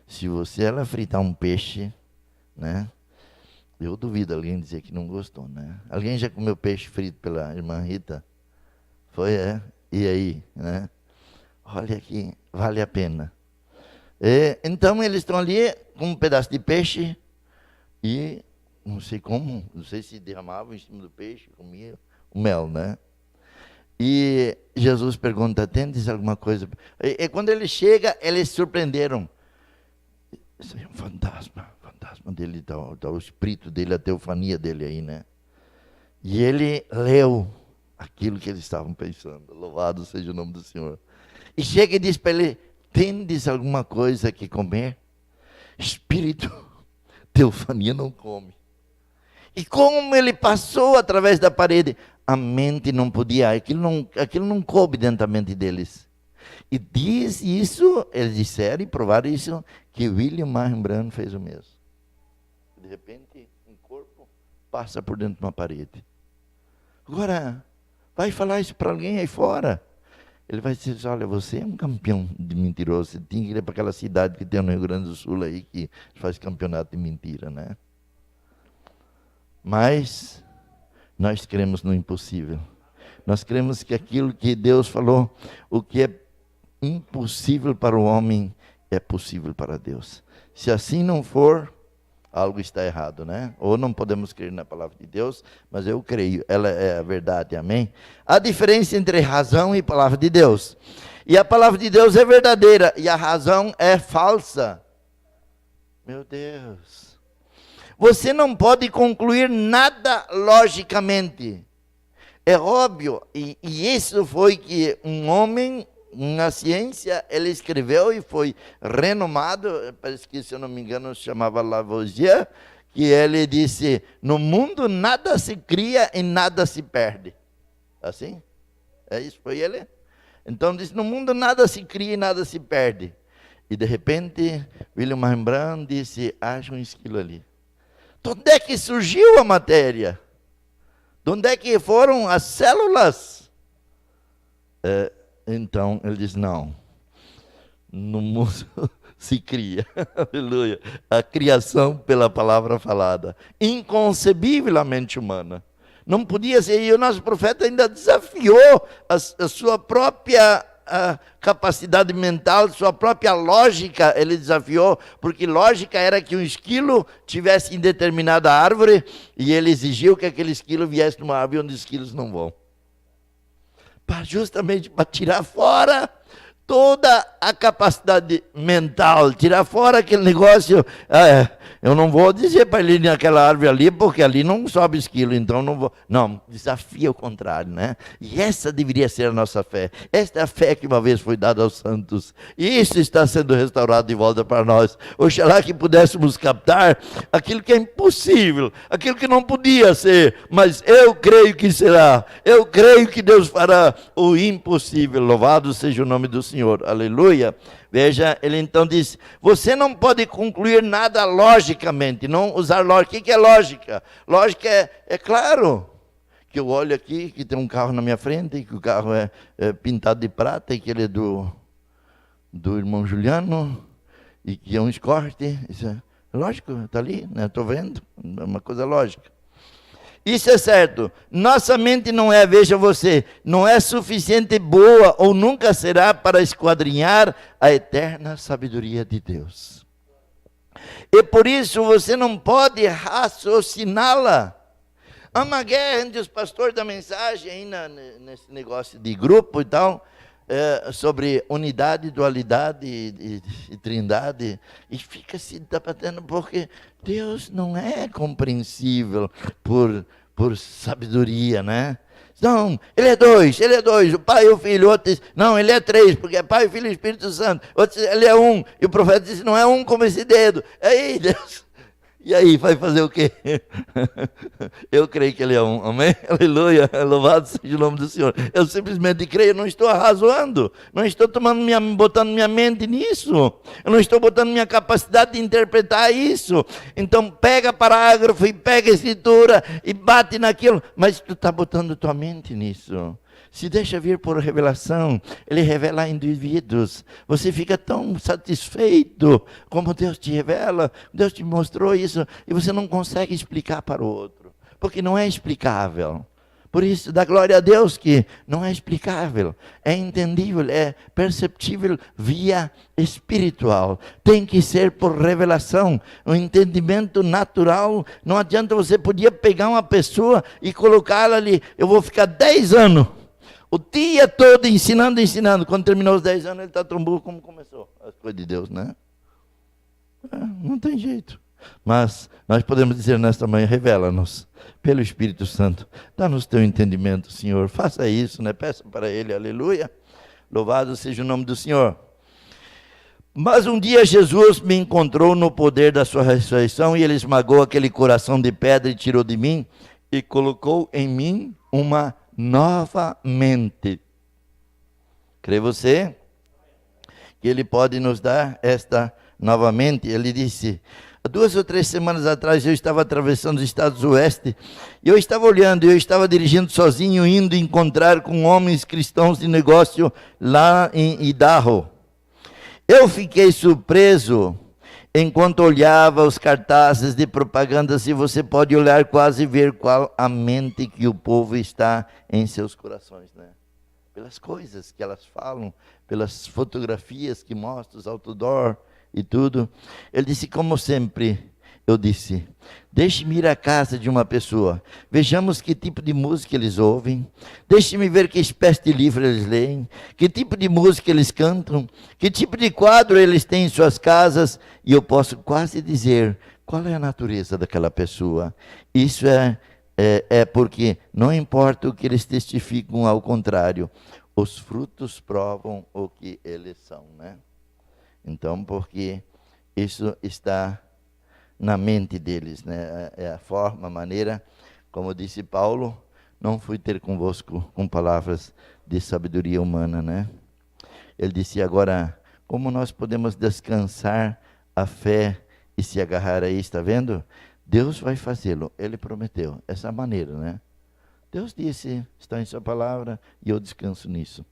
Se ela fritar um peixe, né? Eu duvido alguém dizer que não gostou, né? Alguém já comeu peixe frito pela irmã Rita? Foi, é? E aí, né? Olha aqui, vale a pena. Então eles estão ali com um pedaço de peixe e não sei como, não sei se derramavam em cima do peixe, comia o mel, né? E Jesus pergunta: tendes alguma coisa? E quando ele chega, eles se surpreenderam. Isso é um fantasma dele, tá o espírito dele, a teofania dele aí, né? E ele leu aquilo que eles estavam pensando. Louvado seja o nome do Senhor. E chega e diz para ele: tendes alguma coisa que comer? Espírito, teofania não come. E como ele passou através da parede, a mente não podia, aquilo não coube dentro da mente deles. E diz isso, eles disseram e provaram isso, que William Martin Branham fez o mesmo. De repente, um corpo passa por dentro de uma parede. Agora, vai falar isso para alguém aí fora. Ele vai dizer: olha, você é um campeão de mentiroso, você tinha que ir para aquela cidade que tem no Rio Grande do Sul aí, que faz campeonato de mentira, né? Mas nós cremos no impossível. Nós cremos que aquilo que Deus falou, o que é impossível para o homem é possível para Deus. Se assim não for, algo está errado, né? Ou não podemos crer na palavra de Deus, mas eu creio, ela é a verdade, amém? A diferença entre razão e palavra de Deus. E a palavra de Deus é verdadeira e a razão é falsa. Meu Deus. Você não pode concluir nada logicamente. É óbvio, e isso foi que um homem na ciência, ele escreveu e foi renomado, parece que, se eu não me engano, se chamava Lavoisier, que ele disse, no mundo nada se cria e nada se perde. Assim? É isso, foi ele? Então disse, no mundo nada se cria e nada se perde. E de repente, William Rembrandt disse, acha um esquilo ali. De onde é que surgiu a matéria? De onde é que foram as células? Então, ele diz, não. No mundo se cria. Aleluia. A criação pela palavra falada. Inconcebivelmente humana. Não podia ser. E o nosso profeta ainda desafiou a sua própria capacidade mental, sua própria lógica, ele desafiou, porque lógica era que um esquilo tivesse em determinada árvore, e ele exigiu que aquele esquilo viesse numa árvore onde os esquilos não vão. Justamente para tirar fora toda a capacidade mental, tirar fora aquele negócio, eu não vou dizer para ele ir naquela árvore ali, porque ali não sobe esquilo, então não vou. Não, desafia o contrário, né? E essa deveria ser a nossa fé. Esta é a fé que uma vez foi dada aos santos. E isso está sendo restaurado de volta para nós. Oxalá que pudéssemos captar aquilo que é impossível, aquilo que não podia ser, mas eu creio que será. Eu creio que Deus fará o impossível. Louvado seja o nome do Senhor. Aleluia. Veja, ele então diz, você não pode concluir nada logicamente, não usar lógica. O que é lógica? Lógica é claro, que eu olho aqui, que tem um carro na minha frente, e que o carro é pintado de prata, e que ele é do irmão Juliano, e que é um Escort. Isso é lógico, está ali, né? Estou vendo, é uma coisa lógica. Isso é certo, nossa mente não é, veja você, não é suficiente boa ou nunca será para esquadrinhar a eterna sabedoria de Deus. E por isso você não pode raciociná-la. Há uma guerra entre os pastores da mensagem, aí nesse negócio de grupo e tal, sobre unidade, dualidade e trindade, e fica se debatendo porque Deus não é compreensível por sabedoria, né? Não, ele é dois, o Pai e o Filho. Outro diz, não, ele é três, porque é Pai, Filho e Espírito Santo. Outro diz, ele é um, e o profeta disse, não é um como esse dedo. Aí, Deus... E aí, vai fazer o quê? Eu creio que ele é um, amém? Aleluia, louvado seja o nome do Senhor. Eu simplesmente creio, não estou arrazoando, não estou botando minha mente nisso, eu não estou botando minha capacidade de interpretar isso. Então pega parágrafo e pega escritura e bate naquilo, mas tu está botando tua mente nisso. Se deixa vir por revelação, ele revela a indivíduos. Você fica tão satisfeito como Deus te revela, Deus te mostrou isso, e você não consegue explicar para o outro, porque não é explicável. Por isso, dá glória a Deus que não é explicável, é entendível, é perceptível via espiritual. Tem que ser por revelação, um entendimento natural. Não adianta você podia pegar uma pessoa e colocá-la ali, eu vou ficar 10 anos. O dia todo ensinando. Quando terminou os 10 anos, ele está tão burro como começou. As coisas de Deus, né? Não tem jeito. Mas nós podemos dizer nesta manhã, revela-nos pelo Espírito Santo. Dá-nos teu entendimento, Senhor. Faça isso, né? Peça para Ele, aleluia. Louvado seja o nome do Senhor. Mas um dia Jesus me encontrou no poder da sua ressurreição, e Ele esmagou aquele coração de pedra e tirou de mim, e colocou em mim uma nova mente. Crê você que Ele pode nos dar esta nova mente? Ele disse, 2 ou 3 semanas atrás eu estava atravessando os Estados Oeste, e eu estava olhando, eu estava dirigindo sozinho, indo encontrar com homens cristãos de negócio lá em Idaho. Eu fiquei surpreso enquanto olhava os cartazes de propaganda, se você pode olhar quase ver qual a mente que o povo está em seus corações, né? pelas coisas que elas falam, pelas fotografias que mostram, os outdoor e tudo. Ele disse, como sempre, eu disse, deixe-me ir à casa de uma pessoa, vejamos que tipo de música eles ouvem, deixe-me ver que espécie de livro eles leem, que tipo de música eles cantam, que tipo de quadro eles têm em suas casas, e eu posso quase dizer qual é a natureza daquela pessoa. Isso é porque não importa o que eles testificam, ao contrário, os frutos provam o que eles são, né? Então, porque isso está na mente deles, né? É a forma, a maneira, como disse Paulo, não fui ter convosco com palavras de sabedoria humana, né? Ele disse, agora, como nós podemos descansar a fé e se agarrar a isso, está vendo? Deus vai fazê-lo, Ele prometeu, essa maneira, né? Deus disse, está em sua palavra, e eu descanso nisso.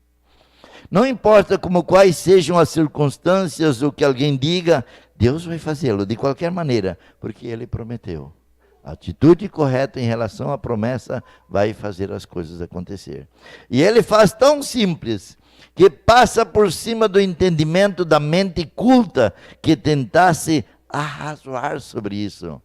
Não importa como quais sejam as circunstâncias, o que alguém diga, Deus vai fazê-lo de qualquer maneira, porque Ele prometeu. A atitude correta em relação à promessa vai fazer as coisas acontecer. E Ele faz tão simples, que passa por cima do entendimento da mente culta, que tentasse arrazoar sobre isso.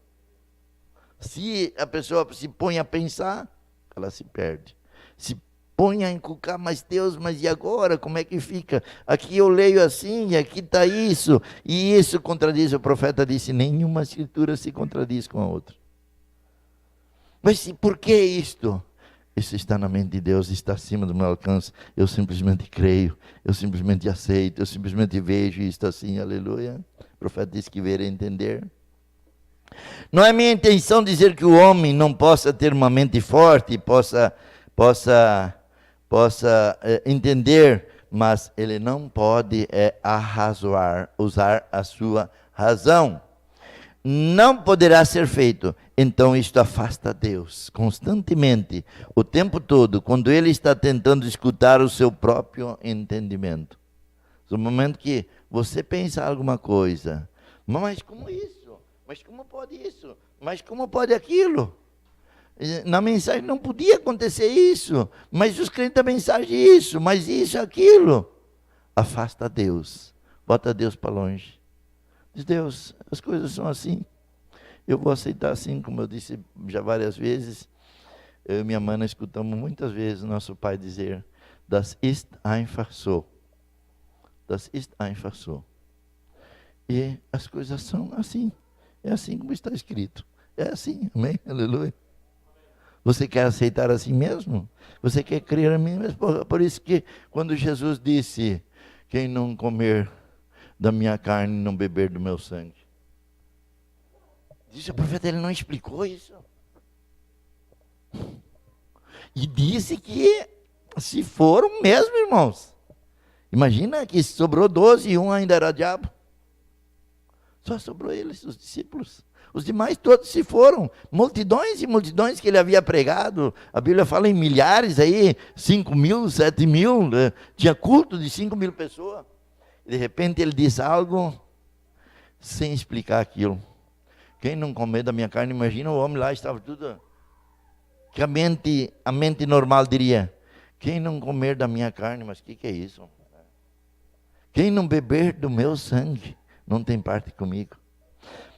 Se a pessoa se põe a pensar, ela se perde. Se põe a encucar, mas Deus, mas e agora? Como é que fica? Aqui eu leio assim, e aqui está isso, e isso contradiz. O profeta disse, nenhuma escritura se contradiz com a outra. Mas por que isto? Isso está na mente de Deus, está acima do meu alcance. Eu simplesmente creio, eu simplesmente aceito, eu simplesmente vejo isto assim, aleluia. O profeta disse que ver é entender. Não é minha intenção dizer que o homem não possa ter uma mente forte, possa entender, mas ele não pode arrazoar, usar a sua razão. Não poderá ser feito. Então isto afasta Deus constantemente, o tempo todo, quando ele está tentando escutar o seu próprio entendimento. No momento que você pensa alguma coisa, mas como isso? Mas como pode isso? Mas como pode aquilo? Na mensagem não podia acontecer isso, mas os crentes da mensagem isso, mas isso, aquilo. Afasta Deus, bota Deus para longe. Diz, Deus, as coisas são assim. Eu vou aceitar assim, como eu disse já várias vezes. Eu e minha mãe escutamos muitas vezes nosso pai dizer, das ist einfach so. Das ist einfach so. E as coisas são assim. É assim como está escrito. É assim, amém? Aleluia. Você quer aceitar assim mesmo? Você quer crer em mim mesmo? Por isso que quando Jesus disse, quem não comer da minha carne, não beber do meu sangue. Disse o profeta, ele não explicou isso. E disse que se foram mesmo, irmãos. Imagina que sobrou 12 e um ainda era diabo. Só sobrou eles, os discípulos. Os demais todos se foram. Multidões e multidões que ele havia pregado. A Bíblia fala em milhares aí, 5.000, 7.000. Né? Tinha culto de 5.000 pessoas. De repente ele diz algo sem explicar aquilo. Quem não comer da minha carne, imagina o homem lá, estava tudo... Que a mente normal diria, quem não comer da minha carne, mas o que é isso? Quem não beber do meu sangue, não tem parte comigo.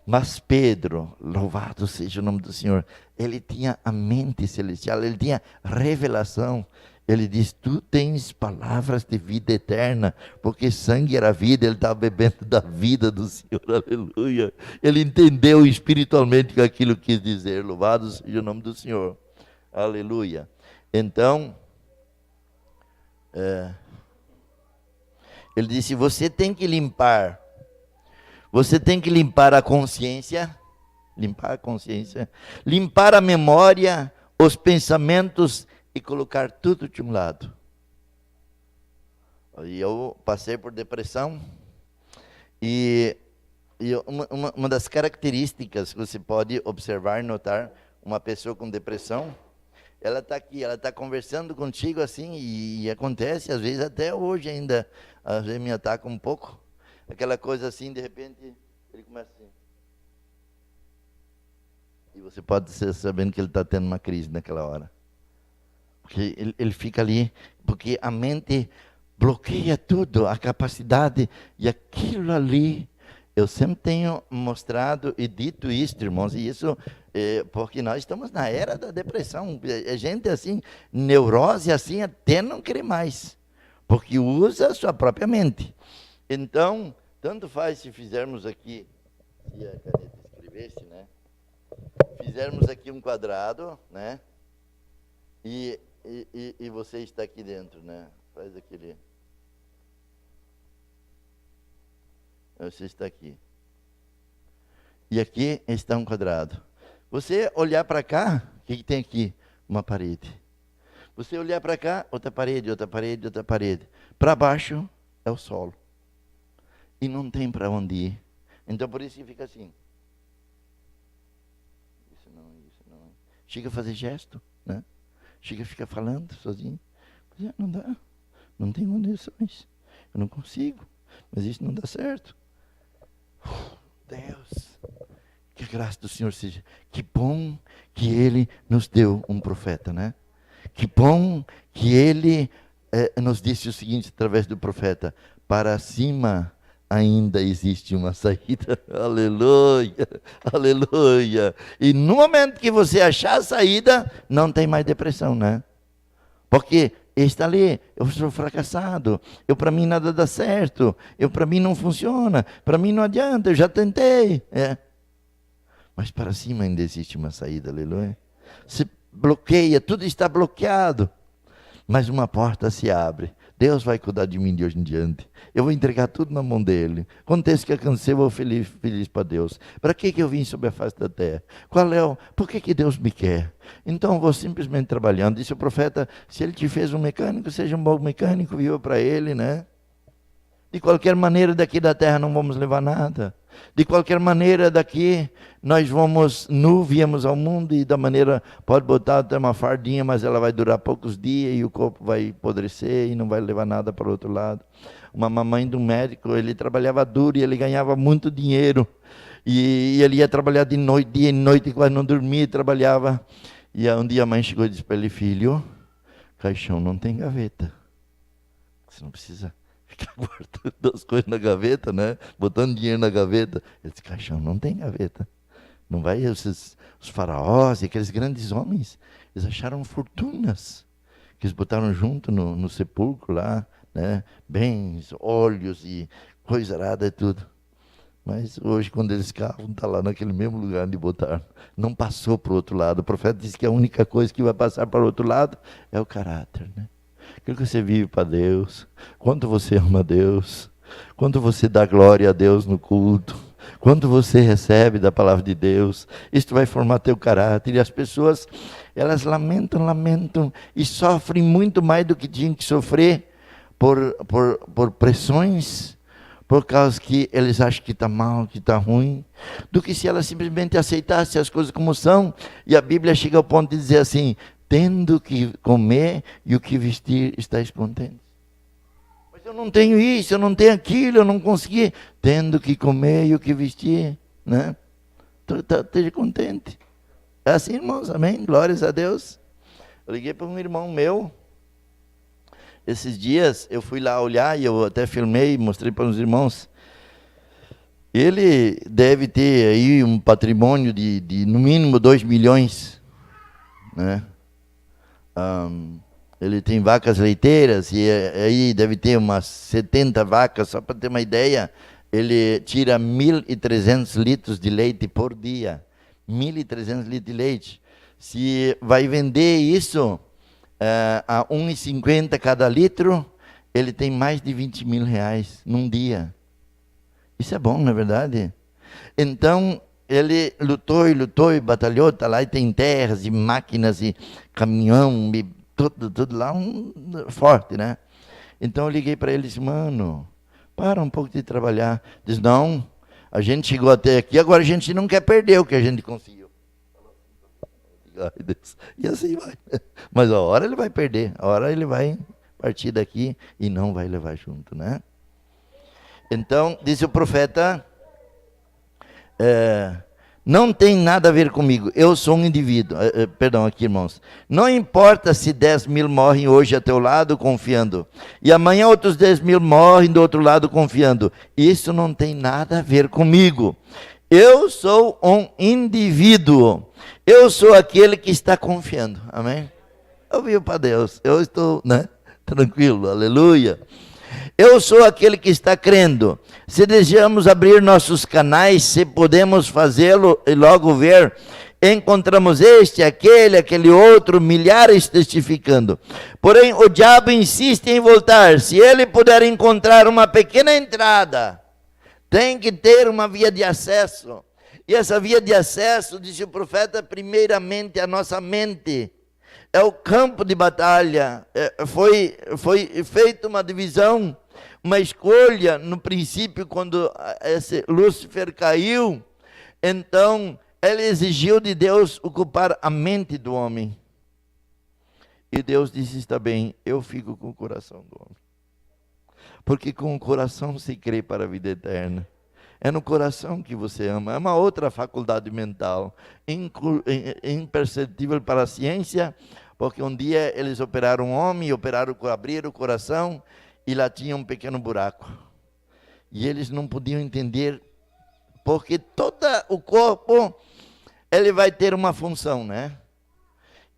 Mas Pedro, louvado seja o nome do Senhor, ele tinha a mente celestial, ele tinha revelação. Ele diz, tu tens palavras de vida eterna, porque sangue era vida, ele estava bebendo da vida do Senhor, aleluia. Ele entendeu espiritualmente aquilo que quis dizer, louvado seja o nome do Senhor, aleluia. Então, ele disse, você tem que limpar a consciência, limpar a memória, os pensamentos e colocar tudo de um lado. E eu passei por depressão e uma das características que você pode observar e notar uma pessoa com depressão, ela está aqui, ela está conversando contigo assim e acontece, às vezes até hoje ainda, às vezes me ataca um pouco, aquela coisa assim, de repente ele começa assim. E você pode ser sabendo que ele está tendo uma crise naquela hora. Porque ele fica ali, porque a mente bloqueia tudo, a capacidade, e aquilo ali. Eu sempre tenho mostrado e dito isso, irmãos, e isso porque nós estamos na era da depressão. É gente assim, neurose assim, até não querer mais, porque usa a sua própria mente. Então, tanto faz se fizermos aqui, se a caneta escrevesse, né? Fizermos aqui um quadrado, né? E você está aqui dentro, né? Faz aquele. Você está aqui. E aqui está um quadrado. Você olhar para cá, o que tem aqui? Uma parede. Você olhar para cá, outra parede, outra parede, outra parede. Para baixo é o solo. E não tem para onde ir. Então por isso que fica assim. Isso não. Chega a fazer gesto, né? Chega a ficar falando sozinho. Não dá. Não tem condições. Eu não consigo. Mas isso não dá certo. Deus, que a graça do Senhor seja. Que bom que Ele nos deu um profeta, né? Que bom que Ele nos disse o seguinte através do profeta: para cima ainda existe uma saída. Aleluia, aleluia. E no momento que você achar a saída, não tem mais depressão, né? Porque está ali, eu sou fracassado, para mim nada dá certo, para mim não funciona, para mim não adianta, eu já tentei. Mas para cima ainda existe uma saída, aleluia. Se bloqueia, tudo está bloqueado, mas uma porta se abre. Deus vai cuidar de mim de hoje em diante. Eu vou entregar tudo na mão dele. Acontece que alcancei, eu vou feliz para Deus. Para que eu vim sobre a face da terra? Por que Deus me quer? Então eu vou simplesmente trabalhando. Disse o profeta: se ele te fez um mecânico, seja um bom mecânico, viva para ele, né? De qualquer maneira, daqui da terra não vamos levar nada. De qualquer maneira, daqui nós viemos ao mundo, e da maneira, pode botar até uma fardinha, mas ela vai durar poucos dias e o corpo vai apodrecer e não vai levar nada para o outro lado. Uma mamãe de um médico, ele trabalhava duro e ele ganhava muito dinheiro. E ele ia trabalhar de noite, dia e noite, quase não dormia, trabalhava. E um dia a mãe chegou e disse para ele: filho, caixão não tem gaveta. Você não precisa ficar guardando as coisas na gaveta, né? Botando dinheiro na gaveta. Esse caixão não tem gaveta. Não vai, os faraós e aqueles grandes homens, eles acharam fortunas que eles botaram junto no sepulcro lá, né? Bens, óleos e coisa arada e tudo. Mas hoje, quando eles cavam, está lá naquele mesmo lugar onde botaram. Não passou para o outro lado. O profeta disse que a única coisa que vai passar para o outro lado é o caráter, né? Aquilo que você vive para Deus, quanto você ama Deus, quanto você dá glória a Deus no culto, quanto você recebe da palavra de Deus, isso vai formar teu caráter. E as pessoas, elas lamentam e sofrem muito mais do que tinham que sofrer por pressões, por causa que eles acham que está mal, que está ruim, do que se elas simplesmente aceitassem as coisas como são. E a Bíblia chega ao ponto de dizer assim: tendo que comer e o que vestir, estáis contentes. Mas eu não tenho isso, eu não tenho aquilo, eu não consegui. Tendo que comer e o que vestir, né? Esteja contente. É assim, irmãos, amém? Glórias a Deus. Eu liguei para um irmão meu. Esses dias eu fui lá olhar e eu até filmei e mostrei para os irmãos. Ele deve ter aí um patrimônio de no mínimo 2 milhões, né? Ele tem vacas leiteiras e aí deve ter umas 70 vacas, só para ter uma ideia. Ele tira 1.300 litros de leite por dia. 1.300 litros de leite. Se vai vender isso a 1,50 cada litro, ele tem mais de 20 mil reais num dia. Isso é bom, não é verdade? Então, ele lutou e batalhou, está lá e tem terras e máquinas e caminhão e tudo lá, forte, né? Então eu liguei para ele e disse: mano, para um pouco de trabalhar. Diz: não, a gente chegou até aqui, agora a gente não quer perder o que a gente conseguiu. E assim vai. Mas a hora ele vai perder, a hora ele vai partir daqui e não vai levar junto, né? Então, disse o profeta: Não tem nada a ver comigo. Eu sou um indivíduo. Perdão aqui, irmãos. Não importa se 10.000 morrem hoje a teu lado confiando, e amanhã outros 10.000 morrem do outro lado confiando. Isso não tem nada a ver comigo. Eu sou um indivíduo. Eu sou aquele que está confiando. Amém? Eu vivo para Deus. Eu estou, né, tranquilo. Aleluia. Eu sou aquele que está crendo. Se desejamos abrir nossos canais, se podemos fazê-lo e logo ver, encontramos aquele outro, milhares testificando. Porém, o diabo insiste em voltar. Se ele puder encontrar uma pequena entrada, tem que ter uma via de acesso. E essa via de acesso, disse o profeta, primeiramente a nossa mente. É o campo de batalha. Foi feita uma divisão, uma escolha no princípio, quando esse Lúcifer caiu. Então, ele exigiu de Deus ocupar a mente do homem. E Deus disse, está bem, eu fico com o coração do homem. Porque com o coração se crê para a vida eterna. É no coração que você ama. É uma outra faculdade mental, imperceptível para a ciência, porque um dia eles operaram um homem, abriram o coração, e lá tinha um pequeno buraco. E eles não podiam entender, porque todo o corpo, ele vai ter uma função, né?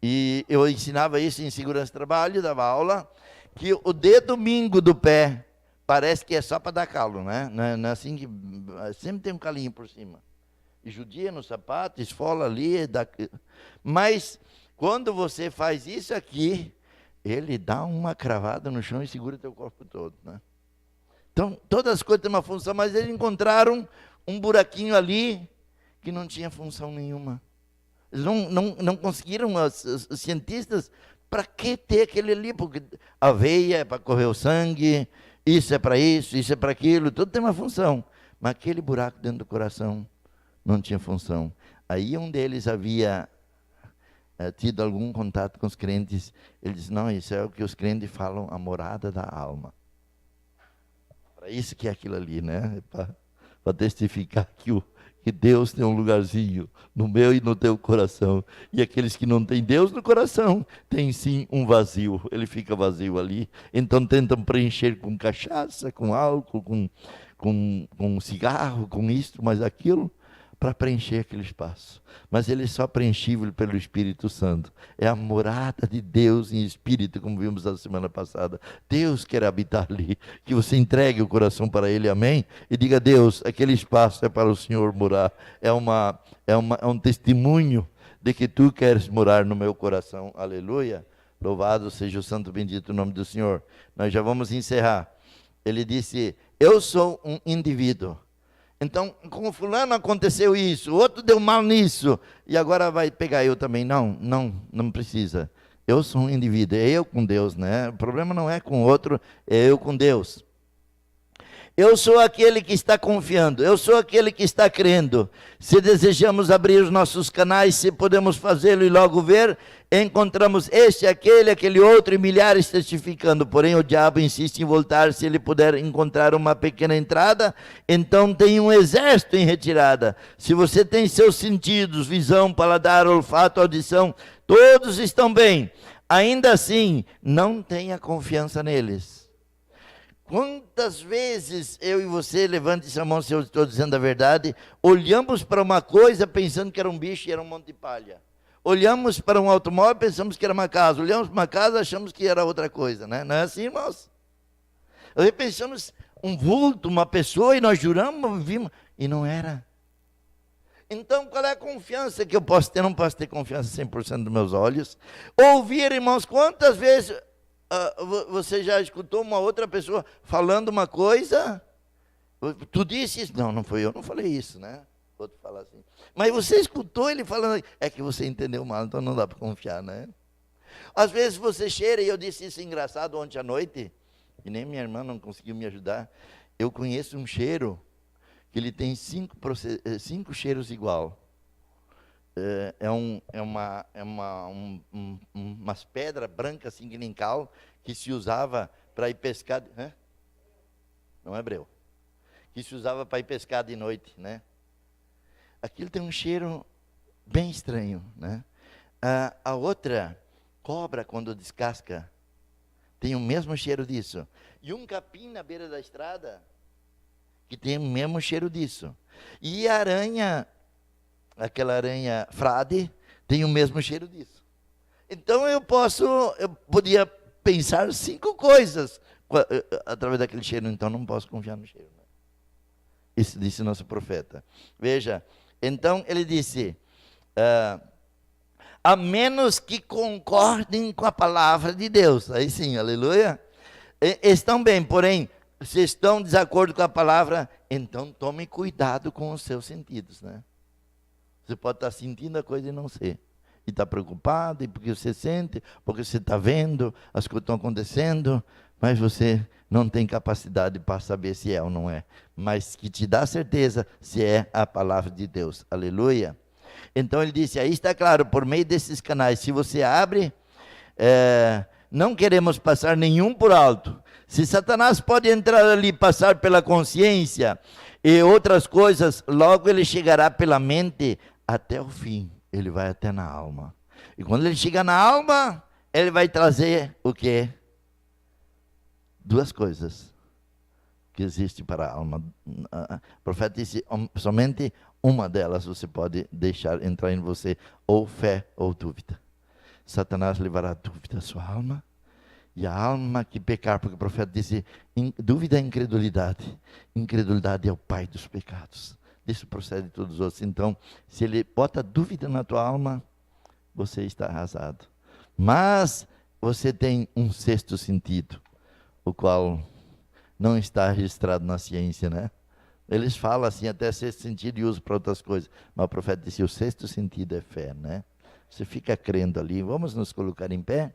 E eu ensinava isso em segurança de trabalho, dava aula, que o dedo mindinho do pé, parece que é só para dar calo, né? Não é assim que sempre tem um calinho por cima. E judia no sapato, esfola ali, mas quando você faz isso aqui, ele dá uma cravada no chão e segura teu corpo todo, né? Então, todas as coisas têm uma função, mas eles encontraram um buraquinho ali que não tinha função nenhuma. Eles não conseguiram, os cientistas, para que ter aquele ali? Porque a veia é para correr o sangue, isso é para isso é para aquilo, tudo tem uma função. Mas aquele buraco dentro do coração não tinha função. Aí um deles havia tido algum contato com os crentes, ele disse, não, isso é o que os crentes falam, a morada da alma. Para isso que é aquilo ali, né? Para testificar que Deus tem um lugarzinho no meu e no teu coração. E aqueles que não têm Deus no coração, têm sim um vazio. Ele fica vazio ali. Então tentam preencher com cachaça, com álcool, com cigarro, com isto, mas aquilo, para preencher aquele espaço. Mas ele é só preenchível pelo Espírito Santo. É a morada de Deus em Espírito, como vimos na semana passada. Deus quer habitar ali. Que você entregue o coração para Ele, amém? E diga, Deus, aquele espaço é para o Senhor morar. É um testemunho de que Tu queres morar no meu coração. Aleluia. Louvado seja o santo bendito nome do Senhor. Nós já vamos encerrar. Ele disse, eu sou um indivíduo. Então, com fulano aconteceu isso, o outro deu mal nisso, e agora vai pegar eu também. Não precisa. Eu sou um indivíduo, é eu com Deus, né? O problema não é com o outro, é eu com Deus. Eu sou aquele que está confiando, eu sou aquele que está crendo. Se desejamos abrir os nossos canais, se podemos fazê-lo e logo ver, encontramos aquele outro e milhares testificando. Porém, o diabo insiste em voltar. Se ele puder encontrar uma pequena entrada, então tem um exército em retirada. Se você tem seus sentidos, visão, paladar, olfato, audição, todos estão bem, ainda assim, não tenha confiança neles. Quantas vezes eu e você, levante essa mão se eu estou dizendo a verdade, olhamos para uma coisa pensando que era um bicho e era um monte de palha. Olhamos para um automóvel, pensamos que era uma casa. Olhamos para uma casa, achamos que era outra coisa, né? Não é assim, irmãos? Aí pensamos um vulto, uma pessoa, e nós juramos, vimos, e não era. Então, qual é a confiança que eu posso ter? Não posso ter confiança 100% dos meus olhos. Ouvir, irmãos, quantas vezes você já escutou uma outra pessoa falando uma coisa? Tu disse isso? Não foi eu, não falei isso, né? Outro fala assim. Mas você escutou ele falando, é que você entendeu mal, então não dá para confiar, né? Às vezes você cheira, e eu disse isso engraçado ontem à noite, e nem minha irmã não conseguiu me ajudar. Eu conheço um cheiro, que ele tem 5 cheiros igual. Umas pedras brancas assim que nem cal, que se usava para ir pescar. Não é hebreu? Que se usava para ir pescar de noite, né? aquilo tem um cheiro bem estranho, né? A outra, cobra, quando descasca, tem o mesmo cheiro disso. E um capim na beira da estrada, que tem o mesmo cheiro disso. E a aranha, aquela aranha frade, tem o mesmo cheiro disso. Então eu podia pensar 5 coisas através daquele cheiro, então não posso confiar no cheiro. Né? Isso disse nosso profeta. Veja, então ele disse, a menos que concordem com a palavra de Deus. Aí sim, aleluia. Estão bem, porém, se estão em desacordo com a palavra, então tome cuidado com os seus sentidos, né? Você pode estar sentindo a coisa e não ser. E está preocupado, e porque você sente, porque você está vendo, as coisas estão acontecendo, mas você não tem capacidade para saber se é ou não é. Mas que te dá certeza se é a palavra de Deus. Aleluia. Então ele disse, aí está claro, por meio desses canais, se você abre, não queremos passar nenhum por alto. Se Satanás pode entrar ali, passar pela consciência e outras coisas, logo ele chegará pela mente até o fim. Ele vai até na alma. E quando ele chega na alma, ele vai trazer o quê? 2 coisas que existem para a alma. O profeta disse, somente uma delas você pode deixar entrar em você, ou fé ou dúvida. Satanás levará dúvida à sua alma, e a alma que pecar, porque o profeta disse, dúvida é incredulidade. Incredulidade é o pai dos pecados. Disso procede todos os outros. Então, se ele bota dúvida na tua alma, você está arrasado. Mas você tem um 6º sentido, o qual não está registrado na ciência, né? Eles falam assim, até 6º sentido, e usam para outras coisas. Mas o profeta disse, o 6º sentido é fé, né? Você fica crendo ali. Vamos nos colocar em pé?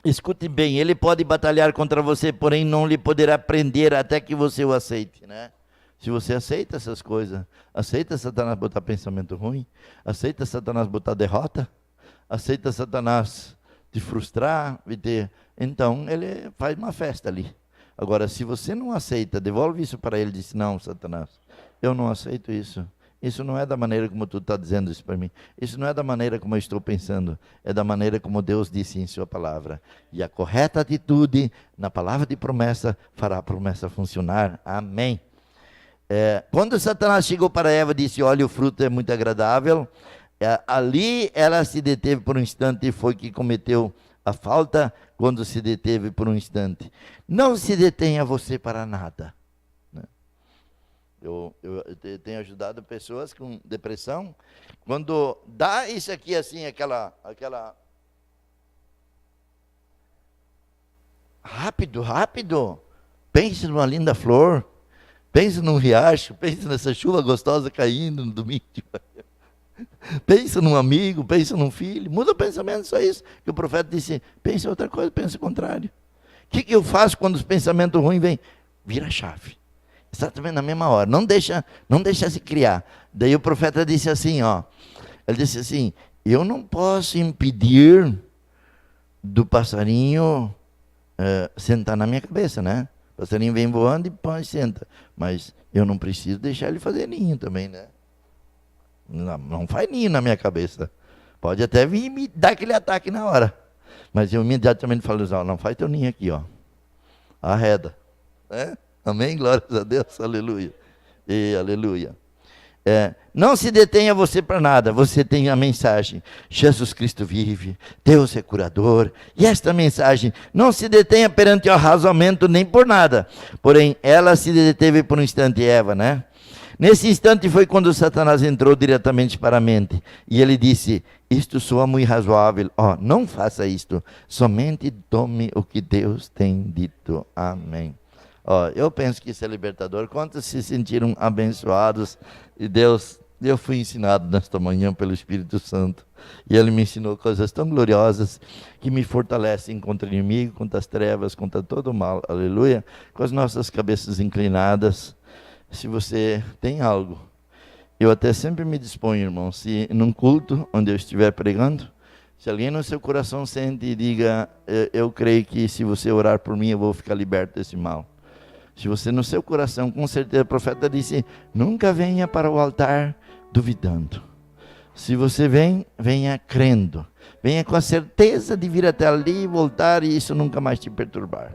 Escute bem, ele pode batalhar contra você, porém não lhe poderá prender até que você o aceite, né? Se você aceita essas coisas, aceita Satanás botar pensamento ruim, aceita Satanás botar derrota, aceita Satanás te frustrar, então ele faz uma festa ali. Agora, se você não aceita, devolve isso para ele e diz, não, Satanás, eu não aceito isso. Isso não é da maneira como tu está dizendo isso para mim. Isso não é da maneira como eu estou pensando. É da maneira como Deus disse em sua palavra. E a correta atitude na palavra de promessa fará a promessa funcionar. Amém. Quando Satanás chegou para Eva e disse, olha, o fruto é muito agradável, ali ela se deteve por um instante e foi que cometeu a falta quando se deteve por um instante. Não se detenha você para nada. Eu tenho ajudado pessoas com depressão. Quando dá isso aqui assim, aquela rápido. Pense numa linda flor. Pense num riacho. Pense nessa chuva gostosa caindo no domingo. Pense num amigo, pense num filho. Muda o pensamento, só isso. Que o profeta disse, pense em outra coisa, pense o contrário. O que eu faço quando os pensamentos ruins vêm? Vira a chave. Exatamente na mesma hora, não deixa se criar. Daí o profeta disse assim, ele disse assim, eu não posso impedir do passarinho sentar na minha cabeça, né? O passarinho vem voando e põe, senta. Mas eu não preciso deixar ele fazer ninho também, né? Não faz ninho na minha cabeça. Pode até vir me dar aquele ataque na hora. Mas eu imediatamente falo, não faz teu ninho aqui, arreda, né? Amém? Glórias a Deus, aleluia. Aleluia. Não se detenha você para nada, você tem a mensagem, Jesus Cristo vive, Deus é curador, e esta mensagem, não se detenha perante o arrasamento nem por nada, porém ela se deteve por um instante, Eva, né? Nesse instante foi quando Satanás entrou diretamente para a mente, e ele disse, isto soa muito razoável, não faça isto, somente tome o que Deus tem dito, amém. Eu penso que isso é libertador. Quantos se sentiram abençoados? E Deus, eu fui ensinado nesta manhã pelo Espírito Santo. E Ele me ensinou coisas tão gloriosas que me fortalecem contra o inimigo, contra as trevas, contra todo o mal. Aleluia. Com as nossas cabeças inclinadas. Se você tem algo, eu até sempre me disponho, irmão, se num culto onde eu estiver pregando, se alguém no seu coração sente e diga, eu creio que se você orar por mim eu vou ficar liberto desse mal. Se você no seu coração, com certeza, o profeta disse, nunca venha para o altar duvidando. Se você vem, venha crendo. Venha com a certeza de vir até ali e voltar e isso nunca mais te perturbar.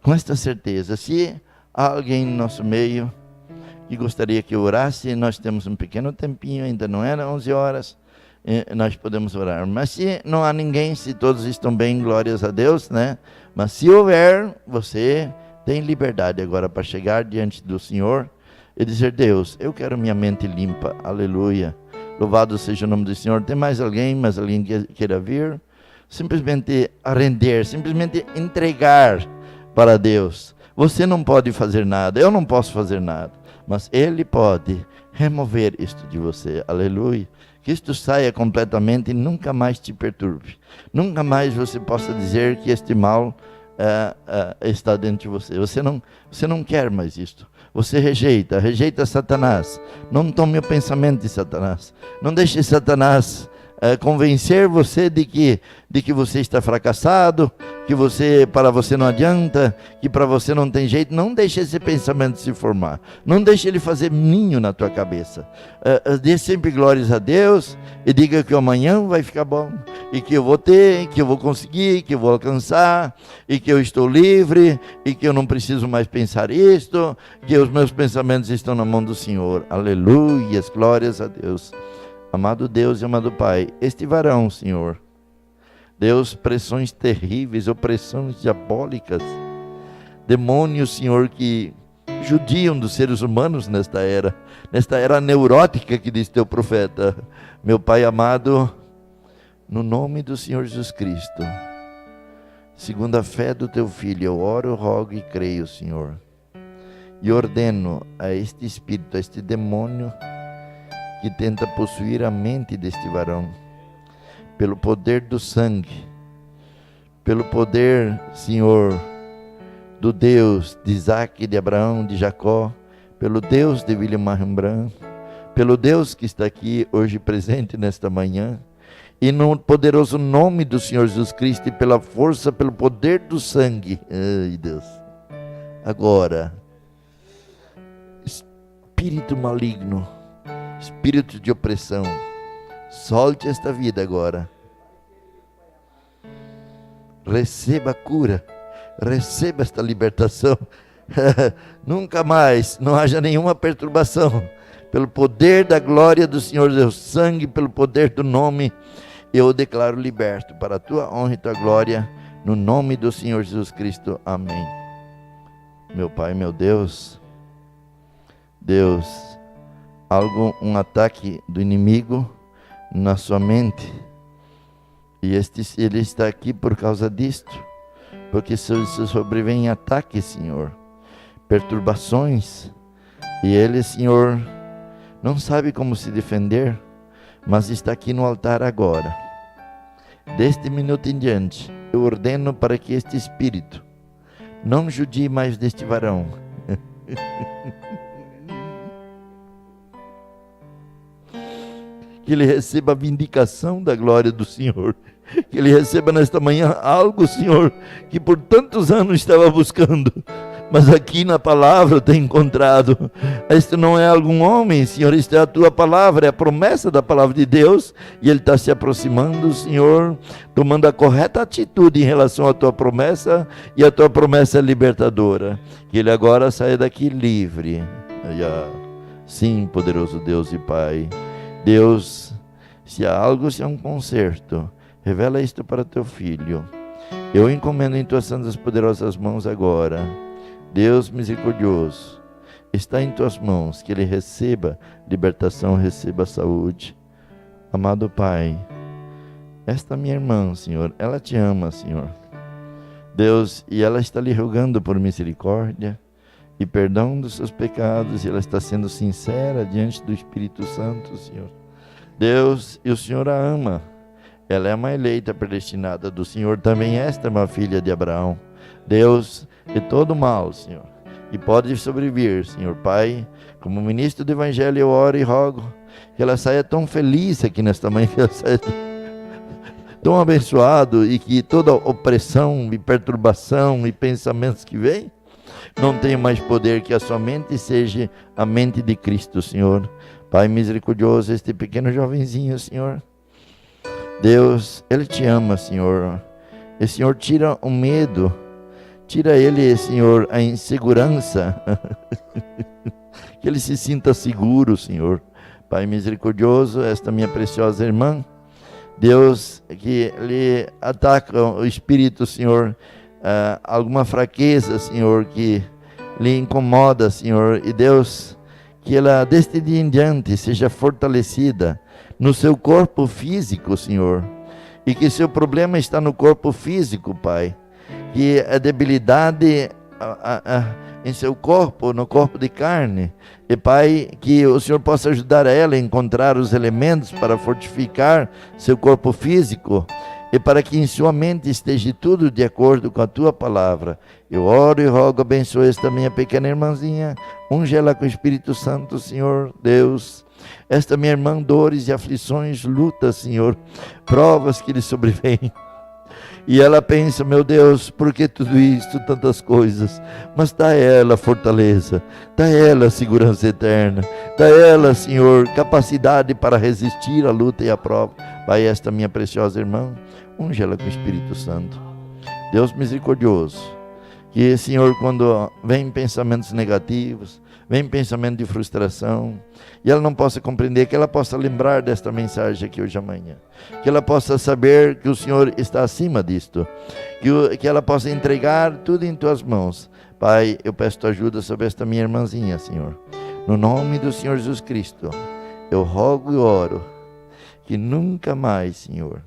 Com esta certeza, se há alguém no nosso meio que gostaria que eu orasse, nós temos um pequeno tempinho, ainda não era 11 horas, nós podemos orar. Mas se não há ninguém, se todos estão bem, glórias a Deus, né? Mas se houver, você tem liberdade agora para chegar diante do Senhor e dizer, Deus, eu quero minha mente limpa, aleluia. Louvado seja o nome do Senhor. Tem mais alguém que queira vir? Simplesmente render, simplesmente entregar para Deus. Você não pode fazer nada, eu não posso fazer nada, mas Ele pode remover isto de você, aleluia. Que isto saia completamente e nunca mais te perturbe. Nunca mais você possa dizer que este mal está dentro de você. Você não quer mais isto. Você rejeita Satanás. Não tome o pensamento de Satanás. Não deixe Satanás convencer você de que você está fracassado, que para você não adianta, que para você não tem jeito. Não deixe esse pensamento se formar. Não deixe ele fazer ninho na tua cabeça. Dê sempre glórias a Deus e diga que amanhã vai ficar bom, e que eu vou ter, que eu vou conseguir, que eu vou alcançar, e que eu estou livre, e que eu não preciso mais pensar isto, que os meus pensamentos estão na mão do Senhor. Aleluias, glórias a Deus. Amado Deus e amado Pai, este varão, Senhor, Deus, pressões terríveis, opressões diabólicas, demônios, Senhor, que judiam dos seres humanos nesta era neurótica que diz teu profeta. Meu Pai amado, no nome do Senhor Jesus Cristo, segundo a fé do teu Filho, eu oro, rogo e creio, Senhor, e ordeno a este espírito, a este demônio que tenta possuir a mente deste varão, pelo poder do sangue, pelo poder, Senhor, do Deus de Isaac, de Abraão, de Jacó, pelo Deus de William Branham, pelo Deus que está aqui hoje presente nesta manhã, e no poderoso nome do Senhor Jesus Cristo, e pela força, pelo poder do sangue. Ai, Deus. Agora, espírito maligno, espírito de opressão, solte esta vida agora. Receba a cura, receba esta libertação. Nunca mais, não haja nenhuma perturbação. Pelo poder da glória do Senhor Deus, sangue, pelo poder do nome, eu o declaro liberto para a tua honra e tua glória, no nome do Senhor Jesus Cristo. Amém. Meu Pai, meu Deus, um ataque do inimigo na sua mente, e ele está aqui por causa disto, porque se sobrevêm ataques, Senhor, perturbações, e ele, Senhor, não sabe como se defender, mas está aqui no altar agora. Deste minuto em diante, eu ordeno para que este espírito não judie mais deste varão. Que ele receba a vindicação da glória do Senhor. Que ele receba nesta manhã algo, Senhor, que por tantos anos estava buscando, mas aqui na palavra tem encontrado. Este não é algum homem, Senhor, isto é a tua palavra, é a promessa da palavra de Deus, e ele está se aproximando, Senhor, tomando a correta atitude em relação à tua promessa, e a tua promessa é libertadora. Que ele agora saia daqui livre. Sim, poderoso Deus e Pai. Deus, se há algo, se há um conserto, revela isto para teu filho. Eu encomendo em tuas santas poderosas mãos agora. Deus misericordioso, está em tuas mãos, que ele receba libertação, receba saúde. Amado Pai, esta minha irmã, Senhor, ela te ama, Senhor. Deus, e ela está lhe rogando por misericórdia e perdão dos seus pecados, e ela está sendo sincera diante do Espírito Santo, Senhor. Deus, e o Senhor a ama. Ela é uma eleita predestinada do Senhor, também esta é uma filha de Abraão. Deus, de todo mal, Senhor, e pode sobrevir, Senhor Pai, como ministro do Evangelho eu oro e rogo, que ela saia tão feliz aqui nesta manhã, que ela saia tão abençoado, e que toda opressão e perturbação e pensamentos que vêm, não tenho mais poder, que a sua mente seja a mente de Cristo, Senhor. Pai misericordioso, este pequeno jovenzinho, Senhor, Deus, ele te ama, Senhor. E, Senhor, tira o medo, tira ele, Senhor, a insegurança, que ele se sinta seguro, Senhor. Pai misericordioso, esta minha preciosa irmã, Deus, que lhe ataca o espírito, Senhor, alguma fraqueza, Senhor, que lhe incomoda, Senhor, e Deus, que ela deste dia em diante seja fortalecida no seu corpo físico, Senhor, e que seu problema está no corpo físico, Pai, que a debilidade em seu corpo, no corpo de carne, e Pai, que o Senhor possa ajudar ela a encontrar os elementos para fortificar seu corpo físico, e para que em sua mente esteja tudo de acordo com a Tua palavra. Eu oro e rogo, abençoe esta minha pequena irmãzinha, unge ela com o Espírito Santo, Senhor Deus. Esta minha irmã, dores e aflições, lutas, Senhor, provas que lhe sobrevêm. E ela pensa, meu Deus, por que tudo isso, tantas coisas? Mas dá a ela fortaleza, dá a ela segurança eterna, dá a ela, Senhor, capacidade para resistir à luta e à prova. Pai, esta minha preciosa irmã, unge ela com o Espírito Santo. Deus misericordioso, que, Senhor, quando vem pensamentos negativos, vem pensamento de frustração, e ela não possa compreender, que ela possa lembrar desta mensagem aqui hoje amanhã, que ela possa saber que o Senhor está acima disto, que ela possa entregar tudo em Tuas mãos. Pai, eu peço Tua ajuda sobre esta minha irmãzinha, Senhor, no nome do Senhor Jesus Cristo, eu rogo e oro, que nunca mais, Senhor,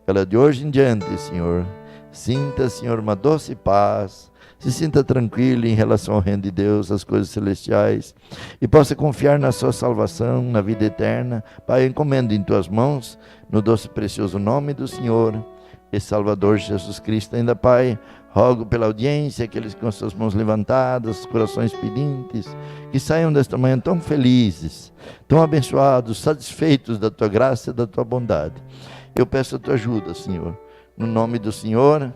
ela de hoje em diante, Senhor, sinta, Senhor, uma doce paz, se sinta tranquilo em relação ao reino de Deus, às coisas celestiais, e possa confiar na sua salvação, na vida eterna. Pai, eu encomendo em Tuas mãos, no doce e precioso nome do Senhor e Salvador Jesus Cristo. Ainda, Pai, rogo pela audiência, aqueles com suas mãos levantadas, corações pedintes, que saiam desta manhã tão felizes, tão abençoados, satisfeitos da Tua graça e da Tua bondade. Eu peço a Tua ajuda, Senhor, no nome do Senhor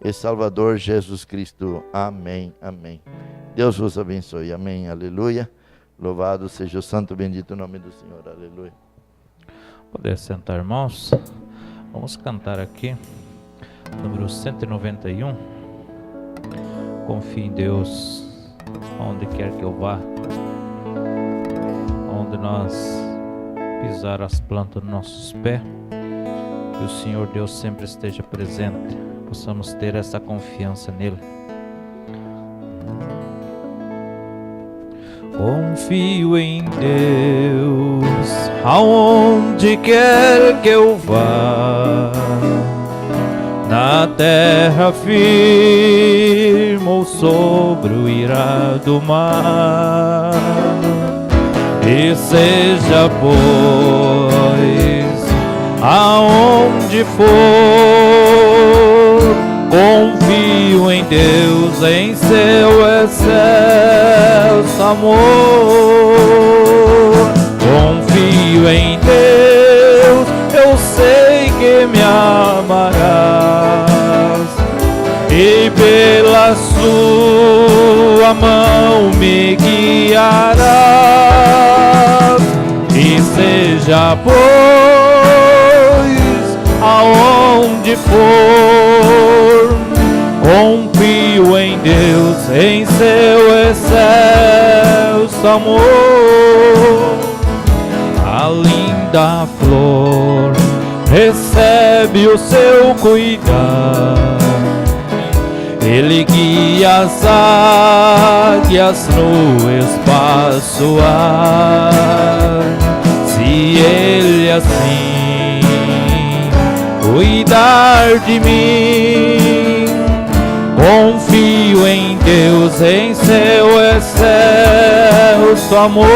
e Salvador Jesus Cristo. Amém, amém. Deus vos abençoe. Amém, aleluia. Louvado seja o santo e bendito nome do Senhor. Aleluia. Poder sentar, irmãos. Vamos cantar aqui, número 191. Confie em Deus, onde quer que eu vá, onde nós pisar as plantas dos nossos pés, que o Senhor Deus sempre esteja presente, possamos ter essa confiança nele. Confio em Deus, aonde quer que eu vá, na terra firme ou sobre o irado mar, e seja, pois, aonde for, confio em Deus, em seu excelso amor. Confio em Deus, eu sei que me amarás, e pela sua mão me guiarás. E seja, pois, aonde for, confio em Deus, em seu excelso amor. A linda flor recebe o seu cuidado, ele guia as águias no espaço ar. Se ele assim cuidar de mim, confio em Deus, em seu excelso amor.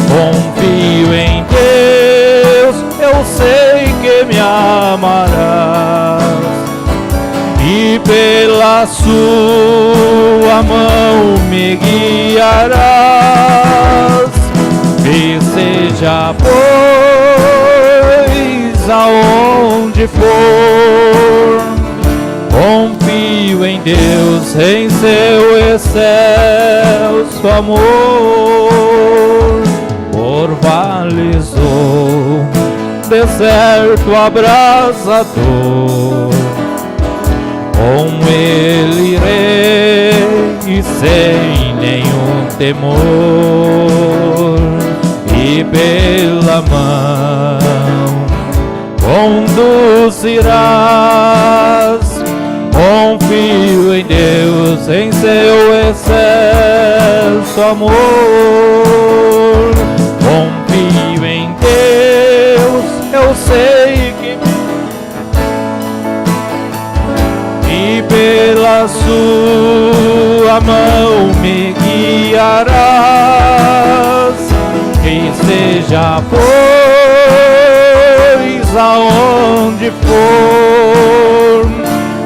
Confio em Deus, eu sei que me amarás, e pela sua mão me guiarás. Que seja, pois, aonde for, confio Confio em Deus, em seu excelso amor, por vales ou deserto abrasador, com Ele irei e sem nenhum temor, e pela mão conduzirás. Confio em Deus, em seu excelso amor. Confio em Deus, eu sei que e pela sua mão me guiarás. Que seja pois aonde for,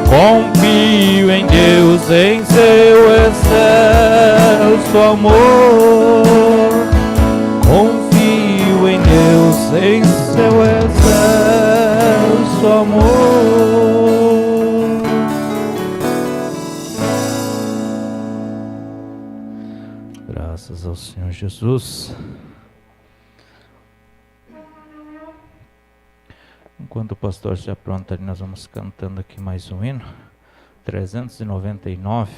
confio em Deus, em seu excelso amor. Confio em Deus, em seu excelso amor. Graças ao Senhor Jesus. Enquanto o pastor se apronta, nós vamos cantando aqui mais um hino, 399.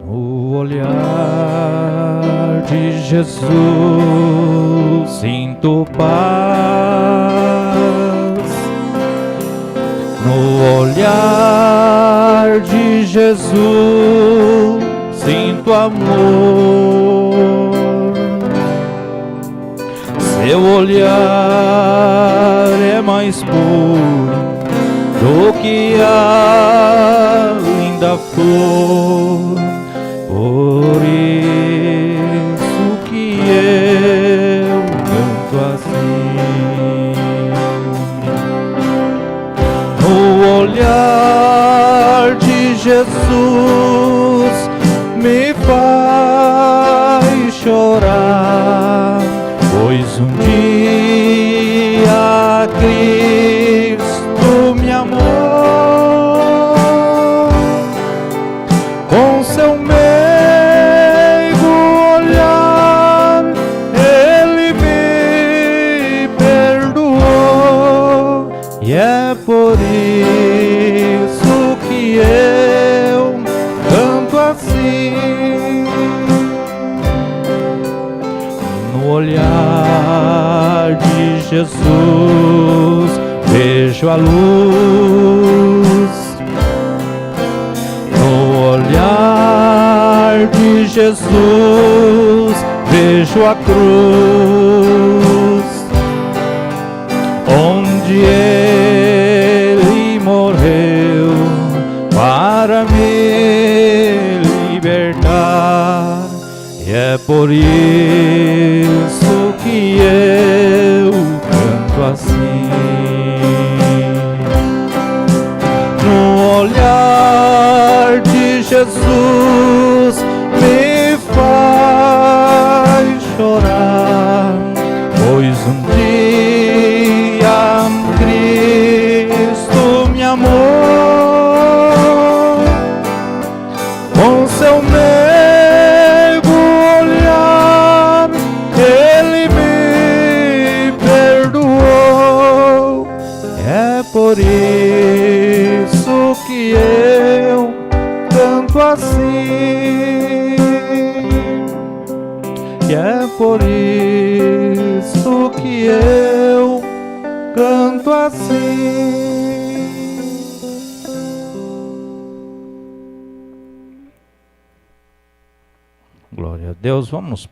No olhar de Jesus sinto paz. No olhar de Jesus sinto amor. Seu olhar é mais puro do que a linda flor. Por isso que eu canto assim. No olhar de Jesus me faz chorar, pois um dia Cristo me amou. Com seu meigo olhar Ele me perdoou, e é por isso que eu canto assim. No olhar de Jesus vejo a luz. No olhar de Jesus vejo a cruz, onde Ele morreu para me libertar, e é por isso que eu canto assim. No olhar de Jesus me faz chorar, pois um dia Cristo me amou. Com seu meigo olhar Ele me perdoou, é por isso que eu canto assim, e é por isso que eu canto assim. Glória a Deus. Vamos